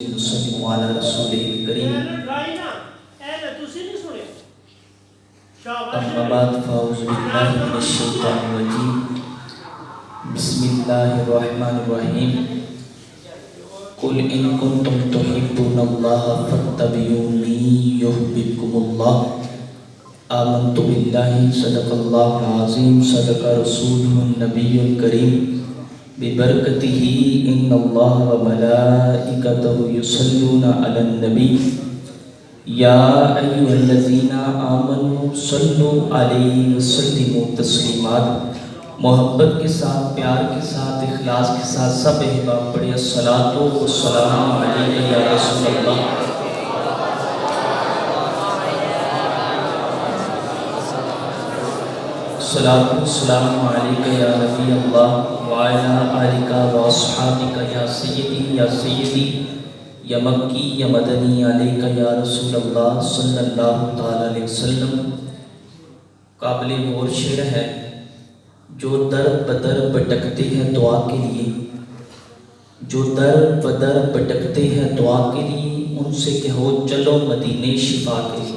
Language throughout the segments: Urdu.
وسلم علی رسول کریم اما بعد فاعوذ باللہ من الشیطان الرجیم بسم اللہ الرحمن الرحیم قل ان کنتم تحبون اللہ فاتبعونی یحببکم اللہ آمنت باللہ صدق اللہ العظیم صدق رسولہ النبی الکریم ببرکتہ ان اللہ وملائکتہ یصلون علی النبی یا ایھا الذین آمنوا صلوا علیہ وسلموا تسلیما۔ محبت کے ساتھ، پیار کے ساتھ، اخلاص کے ساتھ سب احباب پڑھیں الصلاۃ والسلام علیک یا رسول اللہ۔ الصلاۃ والسلام علیک یا نبی اللہ وعلی آلک واصحابک یا سیدی یا مکی یا مدنی علیک یا رسول اللہ صلی اللہ تعالی علیہ وسلم۔ قابل غور شعر ہے، جو در بدر بھٹکتے ہیں دعا کے لیے، جو در بدر بھٹکتے ہیں دعا کے لیے، ان سے کہو چلو مدینے شفا کے لیے۔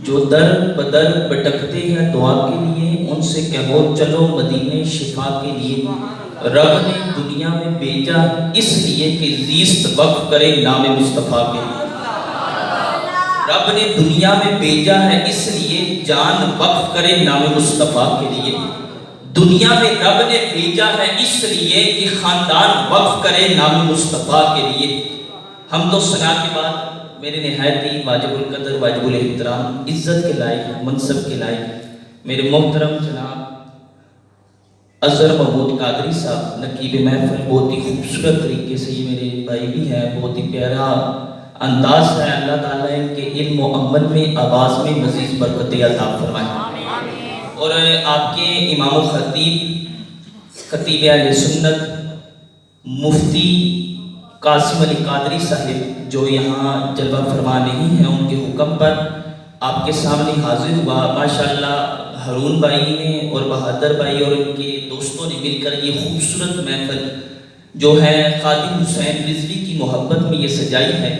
جو در بدر بھٹکتے ہیں دعا کے لیے، ان سے کہو چلو مدینے شفا کے لیے۔ رب نے دنیا میں بھیجا اس لیے کہ زیست وقف کرے نام مصطفیٰ کے لیے۔ رب نے دنیا میں بھیجا ہے اس لیے جان وقف کرے نام مصطفیٰ کے لیے۔ دنیا میں رب نے بھیجا ہے اس لیے کہ خاندان وقف کرے نام مصطفیٰ کے لیے۔ حمد و ثنا کے بعد میرے نہایت ہی واجب القدر، واجب الاحترام، عزت کے لائق، منصب کے لائق میرے محترم جناب اظہر محمود قادری صاحب نقیب محفل، بہت ہی خوبصورت طریقے سے، یہ میرے بھائی بھی ہیں، بہت ہی پیارا انداز ہے۔ اللہ تعالیٰ ان کے علم و عمل میں، آواز میں مزید برکت عطا فرمائے۔ اور آپ کے امام و خطیب اہل سنت مفتی قاسم علی قادری صاحب جو یہاں جلوہ فرما نہیں ہیں، ان کے حکم پر آپ کے سامنے حاضر ہوا۔ ماشاءاللہ ہارون بھائی نے اور بہادر بھائی اور ان کے دوستوں نے مل کر یہ خوبصورت محفل جو ہے خادم حسین رضوی کی محبت میں یہ سجائی ہے۔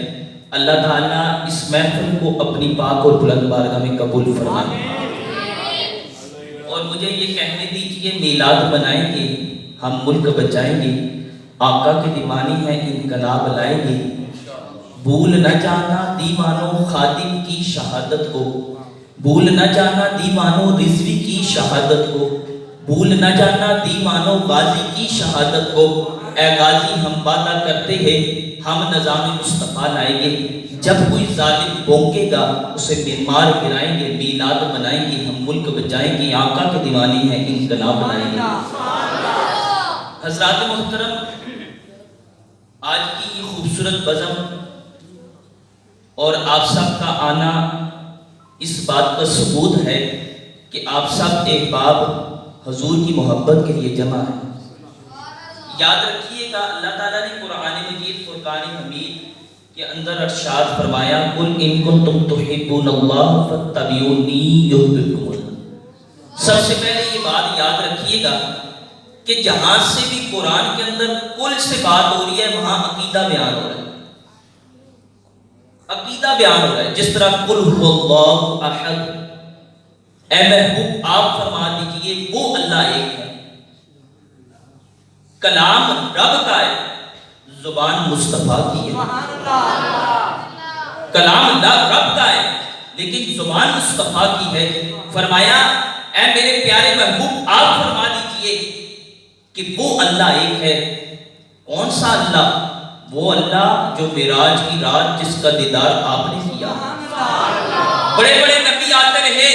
اللہ تعالیٰ اس محفل کو اپنی پاک اور بلند بارگاہ میں قبول فرمائے۔ اور مجھے یہ کہنے دیجیے، میلاد منائیں گے، ہم ملک بچائیں گے، آقا کے دیوانی ہیں انقلاب لائیں گے۔ بھول نہ جانا دیوانوں خادم کی شہادت کو، بھول نہ جانا دیوانوں رضوی کی شہادت کو، بھول نہ جانا دیوانوں غازی کی شہادت کو۔ اے غازی ہم وعدہ کرتے ہیں ہم نظام مصطفیٰ لائیں گے، جب کوئی ظالم بونکے گا اسے بیمار گرائیں گے، میلاد منائیں گے، ہم ملک بچائیں گے، آقا کے دیوانی ہیں انقلاب لائیں گے۔ حضرات محترم، آج کی یہ خوبصورت بزم اور آپ سب کا آنا اس بات کا ثبوت ہے کہ آپ سب احباب حضور کی محبت کے لیے جمع ہیں۔ یاد رکھیے گا، اللہ تعالیٰ نے قرآن مجید فرقان حمید کے اندر ارشاد فرمایا قل ان کنتم تحبون اللہ فاتبعونی یحببکم اللہ۔ سب سے پہلے یہ بات یاد رکھیے گا کہ جہاں سے بھی قرآن کے اندر کل سے بات ہو رہی ہے وہاں عقیدہ بیان ہو رہا ہے، عقیدہ بیان ہو رہا ہے۔ جس طرح قل هو اللہ احد، اے محبوب آپ فرما دیجئے وہ اللہ ایک ہے۔ کلام رب کا ہے، زبان مصطفیٰ کی ہے۔ کلام رب کا ہے لیکن زبان مصطفیٰ کی ہے۔ فرمایا اے میرے پیارے محبوب آپ فرما دیجئے کہ وہ اللہ ایک ہے۔ کون سا اللہ؟ وہ اللہ جو معراج کی رات جس کا دیدار آپ نے کیا۔ بڑے بڑے نبی آتے رہے،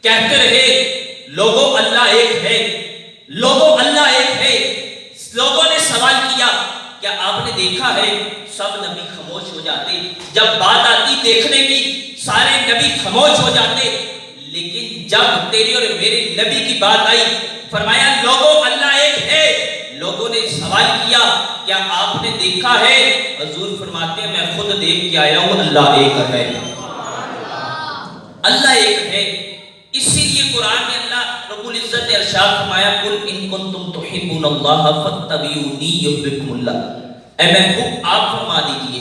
کہتے رہے لوگوں اللہ ایک ہے، لوگوں اللہ ایک ہے۔ لوگوں نے سوال کیا کیا آپ نے دیکھا ہے؟ سب نبی خاموش ہو جاتے، جب بات آتی دیکھنے کی سارے نبی خاموش ہو جاتے، لیکن جب تیرے اور میرے نبی کی بات آئی فرمایا لوگوں اللہ ایک ہے۔ لوگوں نے سوال کیا کیا آپ نے دیکھا ہے؟ حضور فرماتے ہیں میں خود دیکھ کے آیا ہوں، اللہ ایک ہے، اللہ ایک ہے۔ اسی لیے قرآن میں اللہ رب العزت نے ارشاد فرمایا قل ان کنتم تحبون اللہ فاتبعونی یحببکم اللہ۔ اے محبوب آپ فرما دیجئے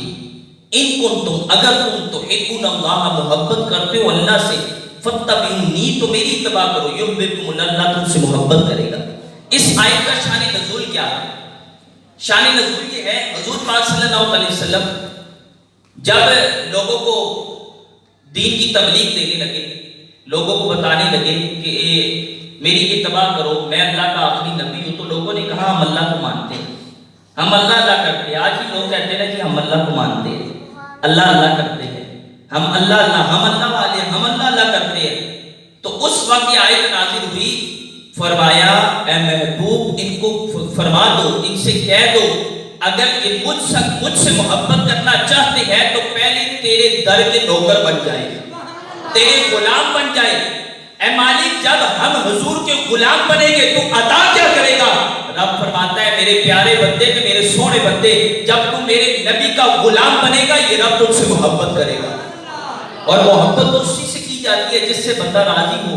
ان کنتم اگر تم تحبون اللہ محبت کرتے ہو اللہ سے، فاتبعونی تو میری اتباع کرو، یحببکم اللہ اللہ تم سے محبت کرے گا۔ اس آیت کا شان نزول کیا ہے؟ شان نزول یہ ہے حضور پاک صلی اللہ علیہ وسلم جب لوگوں کو دین کی تبلیغ دینے لگے، لوگوں کو بتانے لگے کہ میری اتباع کرو، میں اللہ کا آخری نبی ہوں، تو لوگوں نے کہا ہم اللہ کو مانتے ہیں، ہم اللہ اللہ کرتے ہیں۔ آج بھی لوگ کہتے ہیں کہ ہم اللہ کو مانتے ہیں، اللہ اللہ کرتے ہیں، ہم اللہ اللہ، ہم اللہ والے ہیں، ہم اللہ اللہ کرتے ہیں۔ تو اس وقت یہ آیت نازل ہوئی، فرمایا اے محبوب ان کو فرما دو، ان سے کہہ دو اگر یہ مجھ سے محبت کرنا چاہتے ہیں تو پہلے تیرے در کے نوکر بن جائے، تیرے غلام بن جائے۔ اے مالک جب ہم حضور کے غلام بنیں گے تو عطا کیا کرے گا؟ رب فرماتا ہے میرے پیارے بندے کہ میرے سونے بندے جب تم میرے نبی کا غلام بنے گا یہ رب تم سے محبت کرے گا۔ اور محبت تو اسی سے کی جاتی ہے جس سے بندہ راضی ہو،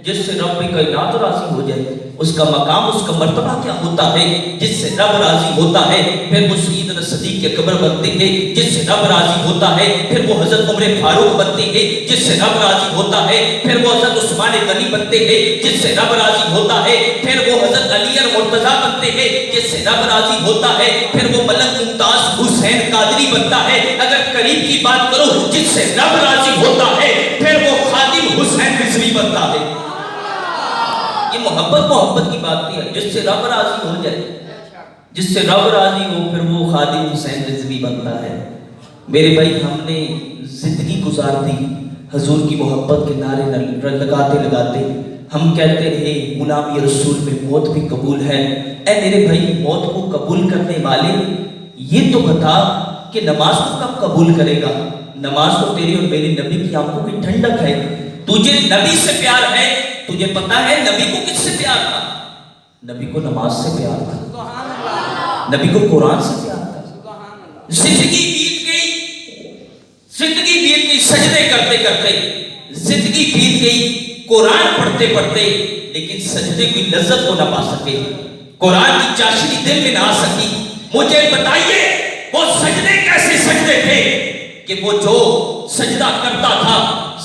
جس سے رب کائنات راضی ہو جائے۔ اس کا مقام، اس کا مرتبہ کیا ہوتا ہے؟ جس سے رب راضی ہوتا ہے پھر وہ سیدنا صدیق اکبر بنتے ہیں، جس سے رب راضی ہوتا ہے پھر وہ حضرت عمر فاروق بنتے ہیں، جس سے رب راضی ہوتا ہے پھر وہ حضرت عثمان غنی بنتے ہیں، جس سے رب راضی ہوتا ہے پھر وہ حضرت علی مرتضیٰ بنتے ہیں، جس سے رب راضی ہوتا ہے پھر وہ ملک ممتاز حسین قادری بنتا ہے۔ اگر قریب کی بات کرو جس سے رب راضی ہوتا ہے پھر وہ خادم حسین رضوی بنتا ہے۔ یہ محبت کی بات ہے، جس سے رب راضی ہو جائے، جس سے رب راضی ہو پھر وہ خادم حسین رضوی بنتا ہے۔ میرے بھائی ہم نے زندگی گزار دی حضور کی محبت کے نعرے لگاتے لگاتے، ہم کہتے رہے غلامی رسول میں موت بھی قبول ہے۔ اے میرے بھائی موت کو قبول کرنے والے یہ تو بتا کہ نماز کو کب قبول کرے گا؟ نماز تو تیری اور میری نبی کی آنکھوں کی ٹھنڈک ہے۔ تجھے نبی سے پیار ہے، تجھے پتا ہے نبی کو کس سے پیار تھا؟ نبی کو نماز سے پیار تھا، نبی کو قرآن سے پیار تھا۔ زندگی بیت گئی سجدے کرتے کرتے، زندگی بیت گئی قرآن پڑھتے پڑھتے، لیکن سجدے کی لذت کو نہ پا سکے، قرآن کی چاشنی دل میں نہ آ سکی۔ مجھے بتائیے وہ سجدے کیسے سجدے تھے کہ وہ جو سجدہ کرتا تھا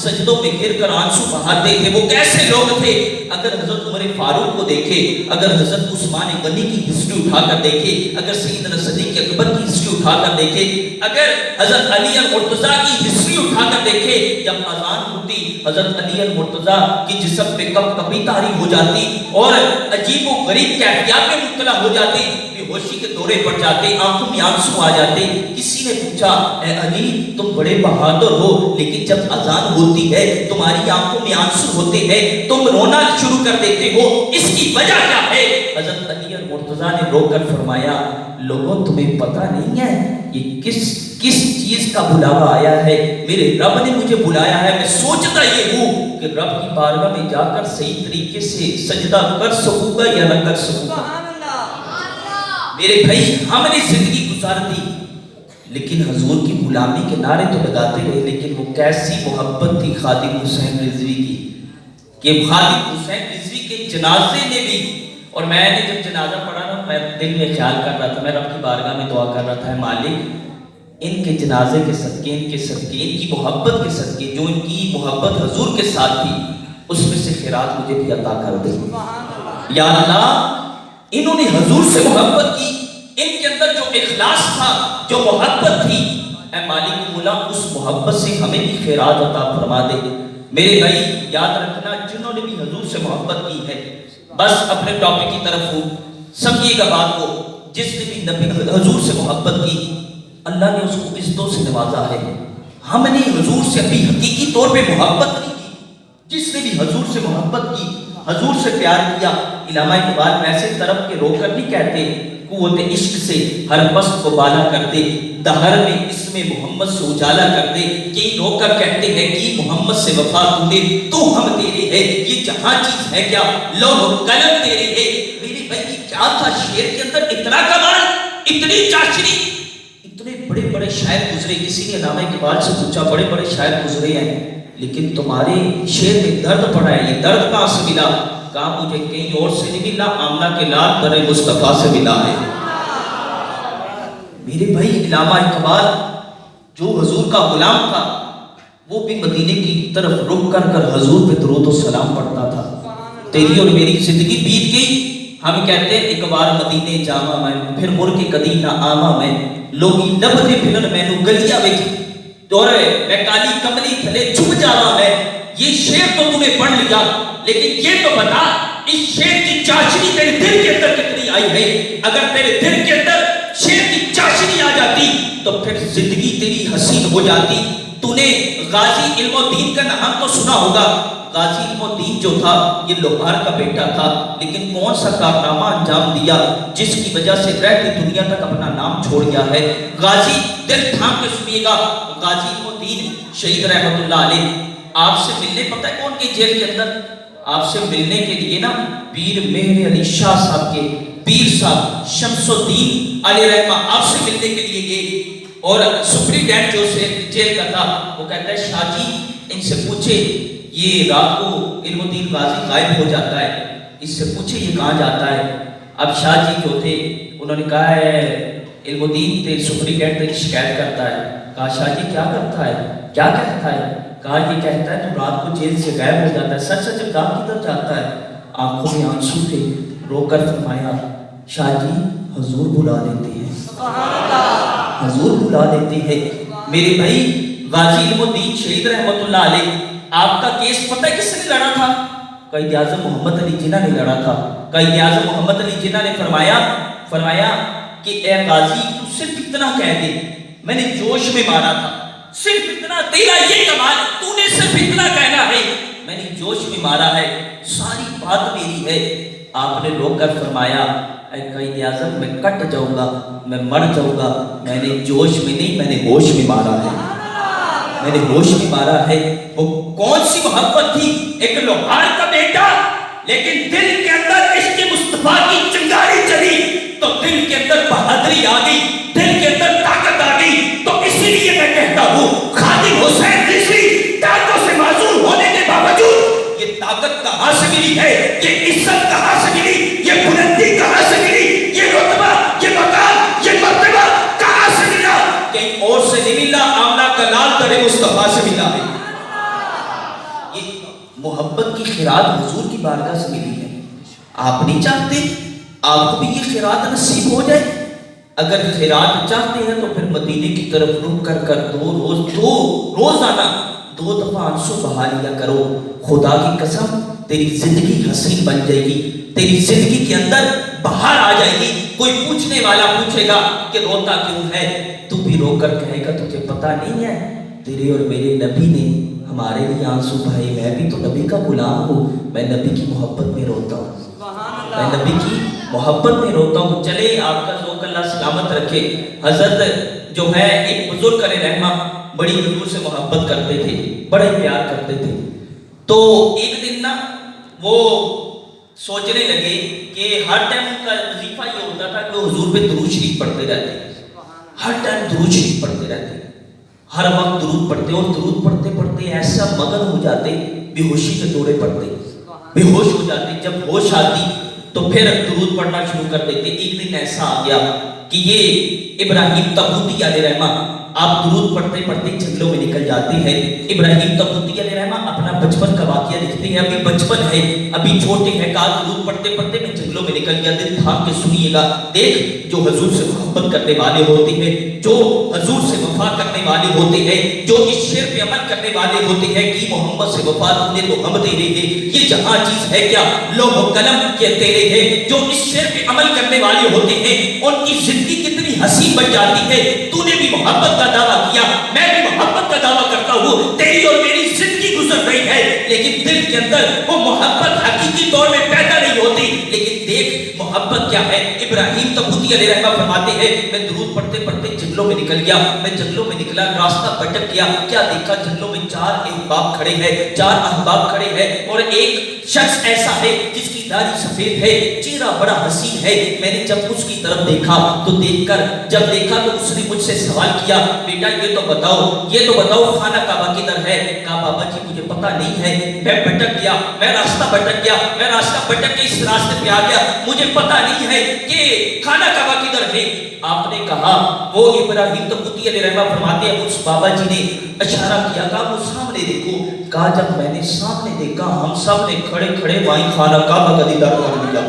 سجدوں میں گر کر آنسو بہاتے تھے، وہ کیسے لوگ تھے؟ اگر حضرت عمر فاروق کو دیکھے، اگر حضرت عثمان غنی کی ہسٹری اٹھا کر دیکھے، اگر سیدنا صدیق اکبر کی ہسٹری اٹھا کر دیکھے، اگر حضرت علی مرتضیٰ کی ہسٹری اٹھا کر دیکھے، جب اذان ہوتی حضرت علی مرتضیٰ کی جسم پہ کپ کپی طاری ہو جاتی اور عجیب و غریب کیفیات میں مبتلا ہو جاتی، بے ہوشی کے دورے پڑ جاتے، آنکھوں میں آنسو آ جاتے۔ کسی نے پوچھا اے علی تم بڑے بہادر ہو لیکن جب اذان ہوتی ہے تمہاری آنکھوں میں آنسو ہوتے ہیں، تم رونا شروع کر دیتے ہو، اس کی وجہ کیا ہے؟ حضرت علی مرتضیٰ نے رو کر فرمایا لوگوں تمہیں پتہ نہیں ہے یہ کس چیز کا بلاوا آیا ہے؟ میرے رب نے مجھے بلایا ہے، میں سوچتا یہ ہوں کہ رب کی بارگاہ میں جا کر صحیح طریقے سے سجدہ کر سکوں گا یا نہ کر سکوں گا۔ میرے بھائی ہم نے زندگی گزار دی لیکن حضور کی غلامی کے نعرے تو لگاتے رہے، لیکن وہ کیسی محبت تھی خادم حسین رضوی کی کہ خادم حسین رضوی کے جنازے نے بھی، اور میں نے جب جنازہ پڑھا نا میں دل میں خیال کر رہا تھا، میں رب کی بارگاہ میں دعا کر رہا تھا مالک ان کے جنازے کے صدقے، ان کی محبت کے صدقے، جو ان کی محبت حضور کے ساتھ تھی اس میں سے خیرات مجھے بھی عطا کر دے۔ یا اللہ انہوں نے حضور سے محبت کی، ان کے اندر جو اخلاص تھا، جو محبت تھی، اے مالک مولا اس محبت سے ہمیں بھی خیرات عطا فرما دے۔ میرے بھائی یاد رکھنا جنہوں نے بھی حضور سے محبت کی ہے، بس اپنے ٹاپک کی طرف ہو، سمجھیے گا بات کو، جس نے بھی نبی حضور سے محبت کی اللہ نے اس کو عزتوں سے نوازا ہے۔ ہم نے حضور سے ابھی حقیقی طور پہ محبت نہیں کی، جس نے بھی حضور سے محبت کی، حضور سے پیار کیا، علامہ اقبال ویسے طرف کے رو کر نہیں کہتے قوت عشق سے ہر پست کو بالا کر دے، دہر میں اسم محمد سے اجالا کر دے۔ کئی رو کر کہتے ہیں کہ محمد سے وفا تو دے، تو ہم تیرے ہے، یہ جہاں چیز ہے کیا لوح قلم تیرے ہے۔ میرے بھائی یہ کیا تھا شعر کے اندر، اتنا کمال، اتنی چاشنی، اتنے بڑے بڑے شاعر گزرے۔ کسی نے علامہ اقبال سے پوچھا بڑے بڑے شاعر گزرے ہیں، لیکن تمہارے شیر میں درد پڑا ہے، یہ درد کہاں سے ملا؟ کہا مجھے کہیں اور سے نہیں ملا، آمنہ کے لال در مصطفیٰ سے ملا ہے۔ میرے بھائی علامہ اقبال جو حضور کا غلام تھا، وہ بھی مدینے کی طرف رخ کر کر حضور پہ درود و سلام پڑھتا تھا۔ تیری اور میری زندگی بیت گئی، ہم کہتے ہیں ایک بار مدینے جاواں میں، پھر مڑ کے کدی نہ آواں میں، لوگی لب دے پھرن مینوں گلیاں وچ، اور میں کالی کملی تھلے چھپ جاواں میں۔ یہ شعر تو تمہیں پڑھ لیا، لیکن یہ تو بتا اس شعر کی چاشنی تیرے دل کے اندر کتنی آئی ہے؟ اگر تیرے دل کے اندر شعر کی چاشنی آ جاتی تو پھر زندگی تیری حسین ہو جاتی۔ تو نے غازی علم الدین کا نام تو سنا ہوگا۔ غازی علم الدین جو تھا یہ لوہار کا بیٹا تھا، لیکن کون سا کارنامہ انجام دیا جس کی وجہ سے رہتی دنیا تک اپنا نام چھوڑ گیا ہے۔ غازی دل تھام کے سنیے گا، غازی علم الدین شہید رحمت اللہ علیہ آپ سے ملنے، پتہ ہے کون کے جیل کے اندر آپ سے ملنے کے لیے نا پیر مہر علی شاہ صاحب کے پیر صاحب شمس الدین علیہ رحمہ آپ سے ملنے کے لیے گئے، اور سپریڈینٹ جو سے جیل کا تھا وہ کہتا ہے شاہ جی ان سے پوچھے یہ رات کو علم الدین غازی غائب ہو جاتا ہے، اس سے پوچھے یہ کہاں جاتا ہے۔ اب شاہ جی جو تھے انہوں نے کہا ہے علم الدین تے سپریڈینٹ تیری شکایت کرتا ہے۔ کہا شاہ جی کیا کرتا ہے، کیا کہتا ہے؟ کہا یہ کہتا ہے تو رات کو جیل سے غائب ہو جاتا ہے، سچ سچ کہا کدھر جاتا ہے؟ آنکھوں میں آنسو تھے، رو کر فرمایا شاہ جی حضور بلا لیتے ہیں، حضور بلا لیتے ہیں۔ میرے بھائی غازی علم الدین شہید رحمت اللہ علیہ آپ کا کیس پتہ ہے کس نے لڑا تھا؟ قائد اعظم محمد علی جناح نے لڑا تھا۔ قائد اعظم محمد علی جناح نے فرمایا کہ اے غازی تو صرف اتنا کہہ دے، میں نے جوش میں مارا تھا، صرف اتنا، تیرا یہ کمال تو نے صرف اتنا کہنا ہے، میں نے جوش میں مارا ہے، ساری بات میری ہے۔ آپ نے رو کر فرمایا اے قائد اعظم میں کٹ جاؤں گا، میں مر جاؤں گا، میں نے جوش میں نہیں میں نے ہوش میں مارا ہے، میں نے ہوش میں مارا ہے۔ وہ کون سی محبت تھی؟ ایک لوہار کا بیٹا، لیکن دل کے اندر عشق مصطفیٰ کی چنگاری چلی تو دل کے اندر بہادری آ گئی، دل کے اندر طاقت آ گئی۔ تو اسی لیے میں کہتا ہوں خادم حسین رضوی ٹانکوں سے معذور ہونے کے باوجود یہ طاقت کہاں سے ملی ہے، یہ عزت کہاں سے ملی، یہ بلندی کہاں سے ملی، یہ رتبہ، یہ مقام، یہ مرتبہ کہاں سے ملا؟ کہیں اور سے نہیں ملا، آمنہ کا لال در مصطفیٰ سے ملا ہے۔ یہ محبت کی خیرات حضور کی بارگاہ سے ملی ہے۔ آپ نہیں چاہتے آپ کو بھی یہ خیرات نصیب ہو جائے؟ اگر خیرات چاہتے ہیں تو پھر مدینے کی طرف رک کر کر روزانہ 2 دفعہ آنسو بہا لیا کرو۔ خدا کی قسم تیری زندگی حسین بن جائے گی، تیری زندگی کے اندر بہار آ جائے گی۔ کوئی پوچھنے والا پوچھے گا کہ روتا کیوں ہے، تو بھی رو کر کہے گا تجھے پتہ نہیں ہے تیرے اور میرے نبی نے ہمارے لیے آنسو بہائے، میں بھی تو نبی کا غلام ہوں، میں نبی کی محبت میں روتا ہوں، میں نبی کی محبت میں روتا ہوں۔ چلے آپ کا ذوق اللہ سلامت رکھے۔ حضرت جو ہے ایک بزرگ علیہ رحمہ بڑی حضور سے محبت کرتے تھے، بڑے پیار کرتے تھے۔ تو ایک دن نا وہ سوچنے لگے کہ ہر ٹائم ان کا وظیفہ یہ ہوتا تھا کہ وہ حضور پہ درود شریف پڑھتے رہتے، ہر ٹائم درود شریف پڑھتے رہتے، ہر وقت درود پڑھتے، اور درود پڑھتے پڑھتے ایسا مگن ہو جاتے، بے ہوشی کے دورے پڑتے، بے ہوش ہو جاتے۔ جب ہوش آتی تو پھر درود پڑھنا شروع کر دیتے۔ ایک دن ایسا آ گیا کہ یہ ابراہیم تبوتی علیہ رحمہ آپ درود پڑھتے پڑھتے جنگلوں میں نکل جاتے ہیں۔ ابراہیم تبوتی علیہ رحمہ اپنا بچپن کا واقعہ لکھتے ہیں، ابھی بچپن ہے، ابھی چھوٹے ہیں، کہا درود پڑھتے پڑھتے میں جنگلوں میں نکل گیا۔ دل تھام کے سنیے گا، دیکھ جو حضور سے محبت کرنے والے ہوتے ہیں، جو حضور سے وفا کرنے والے ہوتے ہیں، جو اس شعر پہ عمل کرنے والے ہوتے ہیں کہ محمد سے وفا تو نے تو ہم تیرے ہیں، یہ جہاں چیز ہے کیا لوح و قلم کے تیرے ہیں۔ جو اس شعر پہ عمل کرنے والے ہوتے ہیں ان کی زندگی کتنی حسین بن جاتی ہے۔ تو نے بھی محبت کا دعویٰ کیا، میں بھی محبت کا دعویٰ کرتا ہوں، تیری اور میری زندگی گزر رہی ہے، لیکن دل کے اندر وہ محبت حقیقی طور میں پیدا نہیں ہوتی۔ لیکن دیکھ محبت کیا ہے، ابراہیم تبوتی علیہ الرحمہ فرماتے ہیں میں درود پڑھتے پڑھتے جنگلوں میں نکل گیا، میں جنگلوں میں نکلا، راستہ بھٹک گیا، کیا دیکھا جنگلوں میں 4 احباب کھڑے ہیں، 4 احباب کھڑے ہیں اور ایک شخص ایسا ہے جس کی داڑھی سفید ہے، چہرہ بڑا حسین ہے۔ میں نے جب اس کی طرف دیکھا تو جب دیکھا تو اس نے مجھ سے سوال کیا بیٹا یہ تو بتاؤ خانہ کعبہ کدھر ہے؟ کہا بابا جی مجھے پتہ نہیں ہے، میں بھٹک گیا، میں راستہ بھٹک کے اس راستے پہ آ گیا، مجھے پتہ نہیں ہے کہ خانہ کعبہ کدھر ہے۔ آپ نے کہا وہ ابراہیم تبوتی علیہ الرحمہ فرماتے ہیں اس بابا جی نے اشارہ کیا، کہا وہ سامنے دیکھو۔ کہا جب میں نے سامنے دیکھا ہم سب نے کھڑے کھڑے وہیں خانہ کعبہ کا دیدار کر لیا،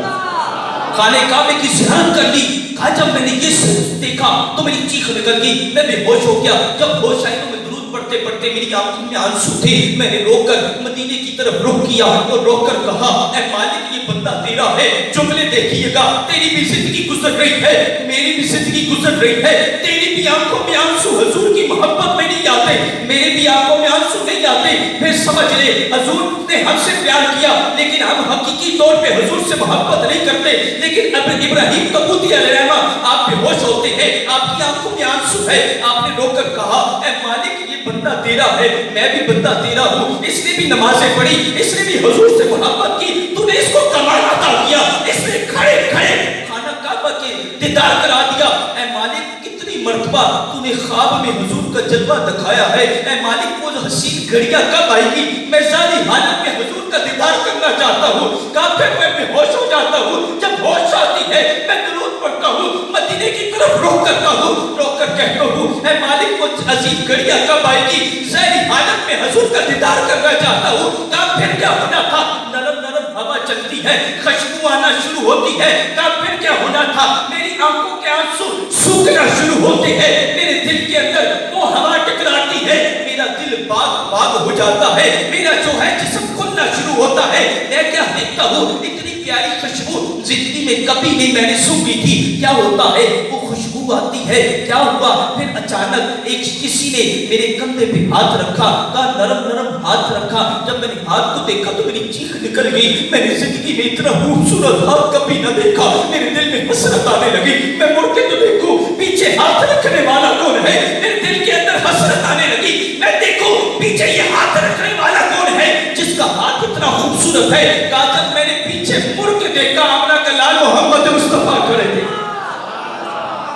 خانہ کعبے کی زیارت کر لی۔ کہا جب میں نے یہ دیکھا تو میری چیخ نکل گئی، میں بے ہوش ہو گیا، جب ہوش آئی تو میں درود پڑھتے پڑھتے میری آنکھوں میں آنسو تھے، میں نے رو کر مدینے کی طرف رخ کیا اور رو کر کہا اے مالک یہ بندہ تیرا ہے، جملے دیکھیے گا، تیری بھی زندگی گزر رہی ہے، میری بھی زندگی گزر رہی ہے، تیری بھی آنکھوں میں آنسو، حضور کی محبت میں نہیں آتے، میرے بھی آنکھوں میں آنسو نہیں آتے، پھر سمجھ لے حضور نے ہم سے پیار کیا لیکن ہم حقیقی طور پہ حضور سے محبت نہیں کرتے۔ لیکن اب ابراہیم تبوتی علیہ الرحمہ آپ بے ہوش ہوتے ہیں، آپ کی آنکھوں میں آنسو ہے، آپ نے رو کر کہا اے مالک یہ بندہ تیرا ہے، میں بھی بندہ تیرا ہوں، اس نے بھی نمازیں پڑھی، اس نے بھی حضور سے محبت کی، تو نے اس کو کمال عطا کیا، اس نے کھڑے کھڑے خانہ کعبہ کے دیدار کرا دیا۔ اے مالک کتنی مرتبہ تو نے خواب میں حضور کا جلوہ دکھایا ہے، اے مالک وہ حسین گھڑیاں کب آئے گی، میں ذاتی حالت میں حضور کا دیدار کرنا چاہتا ہوں۔ کافر میں بے ہوش ہو جاتا ہوں، جب ہوش آتی ہے میں درود پڑھتا ہوں، مدینے کی طرف رخ کرتا ہوں، رو کر کہتا ہوں اے مالک وہ عظیم گھڑیاں کب آئے گی، ذاتی حالت میں حضور کا دیدار کرنا چاہتا ہوں۔ کافر کیا ہونا تھا، نرم نرم ہوا چلتی ہے، خوشبو آنا شروع ہوتی ہے، کافر کیا ہونا تھا، میری آنکھوں کے آنسو سوکھنا شروع ہوتے ہیں، میرے دل کے اندر وہ ہوا ٹکراتی ہے، میرا دل باغ باغ ہو جاتا ہے، میرا جو ہے جسم کھلنا شروع ہوتا ہے۔ میں کیا دیکھتا ہوں اتنی پیاری خوشبو زندگی میں کبھی نہیں میں نے سونگھی تھی، کیا ہوتا ہے وہ خوشبو آتی ہے، کیا ہوا پھر اچانک کسی نے میرے کندھے پہ ہاتھ رکھا، کہا نرم نرم ہاتھ رکھا، جب میں نے ہاتھ کو دیکھا تو میری چیخ نکل گئی، میں نے زندگی میں اتنا خوبصورت ہاتھ کبھی نہ دیکھا، میرے دل میں حسرت آنے لگی، میں مڑ کے تو دیکھوں پیچھے ہاتھ رکھنے والا کون ہے، میرے دل کے اندر حسرت آنے لگی، میں دیکھوں پیچھے یہ ہاتھ رکھنے والا کون ہے جس کا ہاتھ اتنا خوبصورت ہے۔ کہا جب میں نے پیچھے مڑ کے دیکھا آمنہ کے لال محمد مصطفیٰ کھڑے تھے،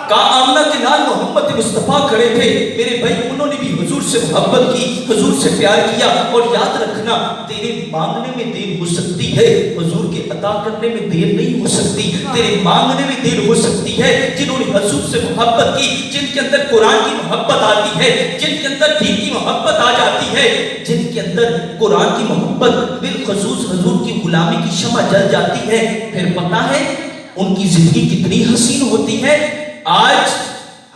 کہا آمنہ کے لال محمد مصطفیٰ کھڑے تھے، میرے بھائی انہوں نے بھی حضور سے محبت کی، حضور سے پیار کیا۔ اور یاد رکھنا تیرے مانگنے میں دیر ہو سکتی ہے، حضور کے عطا کرنے میں دیر نہیں ہو سکتی، تیرے مانگنے میں دیر ہو سکتی ہے۔ جنہوں نے حضور سے محبت کی، جن کے اندر قرآن کی محبت آتی ہے، جن کے اندر دین کی محبت آ جاتی ہے، جن کے اندر قرآن کی محبت بالخصوص حضور کی غلامی کی شمع جل جاتی ہے، پھر پتہ ہے ان کی زندگی کتنی حسین ہوتی ہے۔ آج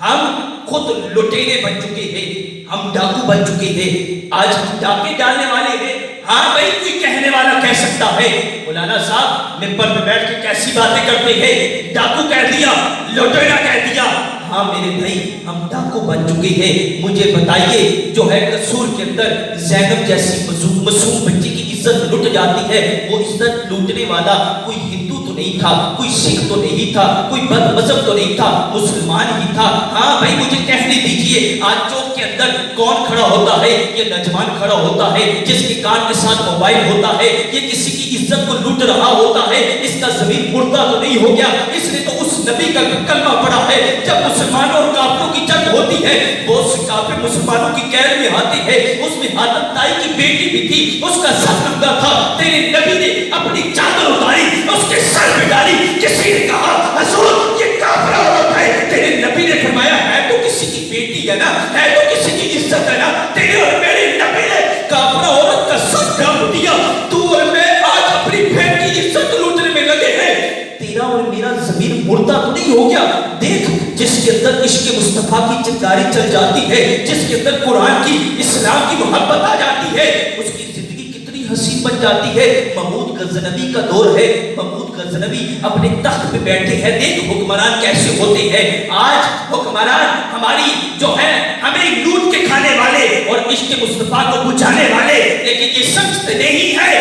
ہم خود لٹیرے بن چکے ہیں، ہم ڈاکو بن چکے ہیں، آج ہم ڈاکے ڈالنے والے ہیں۔ ہاں بھائی کوئی کہنے والا کہہ سکتا ہے مولانا صاحب منبر پہ بیٹھ کے کیسی باتیں کرتے ہیں، ڈاکو کہہ دیا، لٹیرا کہہ دیا۔ ہاں میرے بھائی ہم ڈاکو بن چکے ہیں۔ مجھے بتائیے جو ہے قصور کے اندر زینب جیسی معصوم بچی کی عزت لٹ جاتی ہے، وہ عزت لوٹنے والا کوئی ہندو تو نہیں تھا، کوئی سکھ تو نہیں تھا، کوئی بد مذہب تو نہیں تھا، مسلمان ہی تھا۔ ہاں بھائی مجھے کہنے دیجئے آج چوک کے اندر کون کھڑا ہوتا ہے، یہ نوجوان کھڑا ہوتا ہے جس کے کان کے ساتھ موبائل ہوتا ہے، یہ کسی کی عزت کو لوٹ رہا ہوتا ہے، اس کا ضمیر مردہ تو نہیں ہو گیا، اس نے تو اس نبی کا کلمہ پڑھا ہے۔ جب مسلمانوں اور کافروں کی جنگ ہوتی ہے، بہت سے کافر مسلمانوں کی قید میں آتے ہیں، اس میں حاتم طائی کی بیٹی بھی تھی، اس کا سر ننگا تھا، تیرے نبی نے اپنی چادر اتاری اس کے سر پہ ڈالی، کسی نے کہا حضور یہ کافر عورت ہے، تیرے نبی نے فرمایا ہے تو کسی کی بیٹی ہے نا، ہے تو کسی کی عزت ہے نا، تیرے اور میرے نبی نے کافر عورت کا سر ڈال دیا، تو اور میں آج اپنی بہن کی عزت لوٹنے میں لگے ہیں، تیرا اور میرا ضمیر مردہ تو نہیں ہو گیا؟ دیکھ جس کے اندر عشق مصطفیٰ کی چنگاری چل جاتی ہے، جس کے اندر قرآن کی اسلام کی محبت آ جاتی ہے، اس کی زندگی کتنی حسین بن جاتی ہے۔ محمود غزنوی کا دور ہے، محمود غزنوی اپنے تخت پہ بیٹھے ہیں۔ دیکھ حکمران کیسے ہوتے ہیں۔ آج حکمران ہماری جو ہے ہمیں لوٹ کے کھانے والے اور عشق مصطفیٰ کو بجھانے والے، لیکن یہ سمجھتے نہیں ہے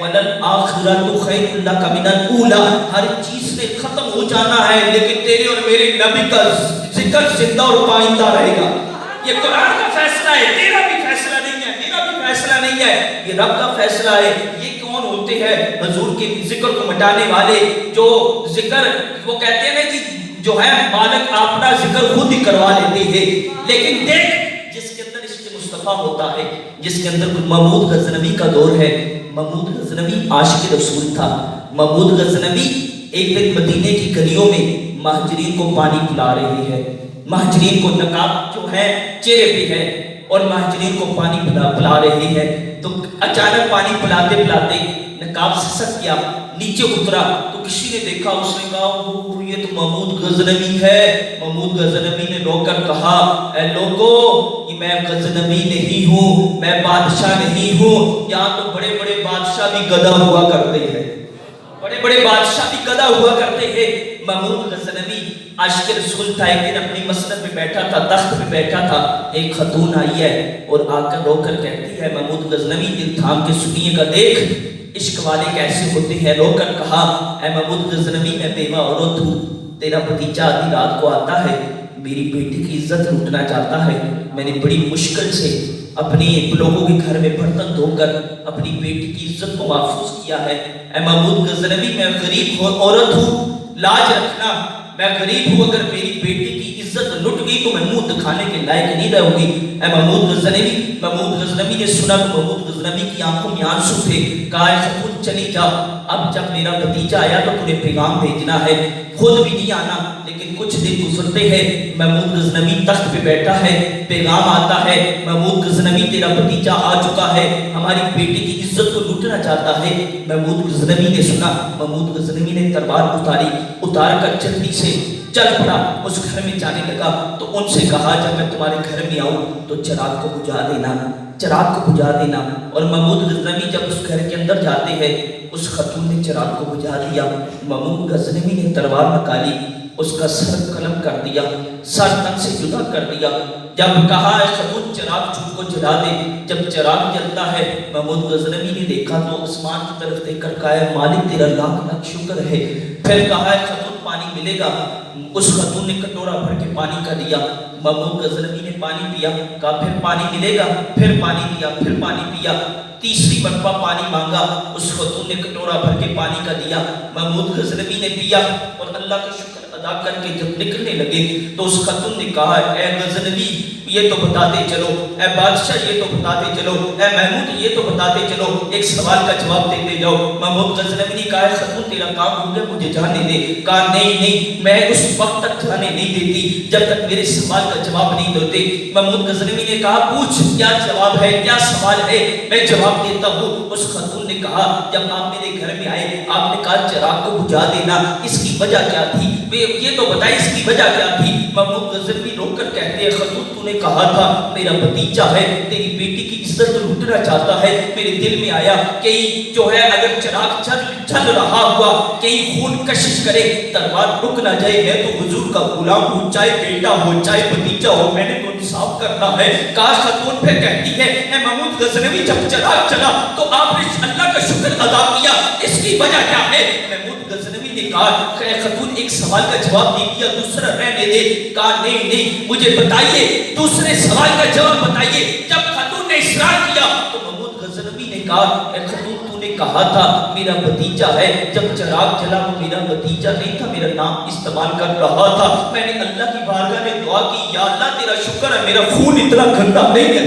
وَلَلْآخِرَةُ خَيْرٌ لَكَ مِنَ الْأُولَىٰ، ہر چیز سے ختم ہو جانا ہے لیکن تیرے اور میرے نبی کا ذکر زندہ اور پائندہ رہے گا۔ یہ قرآن کا فیصلہ ہے، تیرا بھی فیصلہ نہیں ہے، میرا بھی فیصلہ نہیں ہے، یہ رب کا فیصلہ ہے۔ یہ کون ہوتے ہیں؟ حضور کے ذکر کو مٹانے والے، جو ذکر وہ کہتے ہیں نا کہ جو ہے مالک اپنا ذکر خود ہی کروا لیتے ہیں، لیکن دیکھ جس کے اندر عشق مصطفیٰ ہوتا ہے، جس کے اندر محمود غزنوی کا دور ہے۔ محمود غزنوی عاشق رسول تھا۔ محمود غزنوی ایک دن مدینے کی گلیوں میں مہاجرین کو پانی پلا رہے ہیں، مہاجرین کو نقاب جو ہے چہرے پہ ہے اور مہاجرین کو پانی پلا رہے ہیں، تو اچانک پانی پلاتے پلاتے نقاب سسک گیا، نیچے اترا تو کسی نے دیکھا، اس نے کہا وہ یہ تو محمود غزنوی ہے۔ محمود غزنوی نے رو کر کہا اے لوگو، یہ میں غزنوی نہیں ہوں، میں بادشاہ نہیں ہوں، یہاں تو بڑے بڑے بادشاہ بھی گدھا ہوا کرتے ہیں، بڑے بڑے بادشاہ بھی گدھا ہوا کرتے ہیں۔ محمود غزنوی عاشق رسول تھا، ایک دن اپنی مسند پہ بیٹھا تھا، تخت پہ بیٹھا تھا، ایک خاتون آئی ہے اور آ کر رو کر کہتی ہے محمود غزنوی دل تھام کے سنیے گا، دیکھ عشق والے کیسے ہوتے ہیں۔ رو کر کہا اے محمود غزنوی، میں بیوہ عورت ہوں، تیرا بھتیجا آدھی رات کو آتا ہے، میری بیٹی کی عزت لوٹنا چاہتا ہے، میں نے بڑی مشکل سے اپنے لوگوں کے گھر میں برتن دھو کر اپنی بیٹی کی عزت کو محفوظ کیا ہے۔ اے محمود غزنوی، میں غریب عورت ہوں، لاج رکھنا، میں غریب ہوں، اگر میری بیٹی کی عزت لٹ گئی تو میں منہ دکھانے کے لائق نہیں رہوں گی۔ اے محمود غزنوی نے سنا تو محمود غزنوی کی آنکھوں میں آنسو تھے، کہا اے خاتون چلی جا، اب جب میرا بھتیجا آیا تو تمہیں پیغام بھیجنا ہے، خود بھی نہیں آنا۔ لیکن کچھ دن گزرتے ہیں، محمود غزنوی تخت پہ بیٹھا ہے، پیغام آتا ہے محمود غزنوی تیرا بھتیجا آ چکا ہے، ہماری بیٹی کی عزت کو لوٹنا چاہتا ہے۔ محمود غزنوی نے سنا، محمود غزنوی نے تلوار اتار کر جلدی سے چل پڑا، اس گھر میں جانے لگا تو ان سے کہا جب میں تمہارے گھر میں آؤں تو چراغ کو بجھا دینا، چراغ کو بجھا دینا۔ اور محمود غزنوی جب اس گھر کے اندر جاتے ہیں، اس خاتون نے چراغ کو بجھا دیا، محمود غزنوی نے تلوار نکالی، اس کا سر قلم کر دیا، سر تن سے جدا کر دیا۔ جب کہا ہے خاتون چراغ چوب کو جلا دے، جب چراغ جلتا ہے محمود غزنوی نے دیکھا تو آسمان کی طرف دیکھ کر کہا ہے مالک تیرا لاکھ لاکھ شکر ہے۔ پھر کہا ہے خاتون پانی ملے گا، اس خاتون نے کٹورا بھر کے پانی کا دیا، محمود غزنوی نے پانی پیا، کہا پھر پانی ملے گا، پھر پانی دیا، پھر پانی پیا، تیسری مرتبہ پانی مانگا، اس خاتون نے کٹورا بھر کے پانی کا دیا، محمود غزنوی نے پیا اور اللہ کا شکر ادا کر کے جب نکلنے لگے تو اس خاتون نے کہا اے غزنوی یہ تو بتاتے چلو، اے بادشاہ یہ تو بتاتے چلو، اے محمود یہ تو بتاتے چلو، ایک سوال کا جواب دیتے جاؤ۔ محمود غزنوی نے کہا خاتون تیرا کام ہو گیا، مجھے جانے دے۔ کہا نہیں میں اس وقت تک جانے نہیں دیتی جب تک میرے سوال کا جواب نہیں دیتے۔ محمود غزنوی نے کہا پوچھ کیا جواب ہے، کیا سوال ہے، میں جواب دیتا ہوں۔ اس خاتون نے کہا جب آپ میرے گھر میں آئے آپ نے کہا چراغ کو بجھا دینا، اس کی وجہ کیا تھی، یہ تو بتائی اس کی وجہ کیا تھی۔ محمود غزنوی رو کر کہتے ہیں خاتون تو نے کہا تھا میرا بھتیجا ہے، تیری بیٹی کی عزت لوٹنا چاہتا ہے، میرے دل میں آیا کہیں جو ہے اگر چراغ جل رہا ہوا کہیں خون کشش کرے تلوار رک نہ جائے، میں تو حضور کا غلام ہوں، چاہے بیٹا ہو چاہے بھتیجا ہو، میں نے تو انصاف کرنا ہے۔ کہا خاتون پھر کہتی ہے اے محمود غزنوی جب چراغ چلا تو آپ نے اللہ کا شکر ادا کیا، اس کی وجہ کیا ہے؟ محمود غزنوی نے کہا اے خاتون ایک سوال کا جواب دے دیا، دوسرا رہنے دے۔ کہا نہیں مجھے بتائیے دوسرے سوال کا جواب بتائیے۔ جب خاتون نے اصرار کیا تو محمود غزنوی نے کہا اے خاتون تو نے کہا تھا میرا بھتیجا ہے، جب چراغ جلا وہ میرا بھتیجا نہیں تھا، میرا نام استعمال کر رہا تھا، میں نے اللہ کی بارگاہ میں دعا کی یا اللہ تیرا شکر ہے میرا خون اتنا گندا نہیں ہے،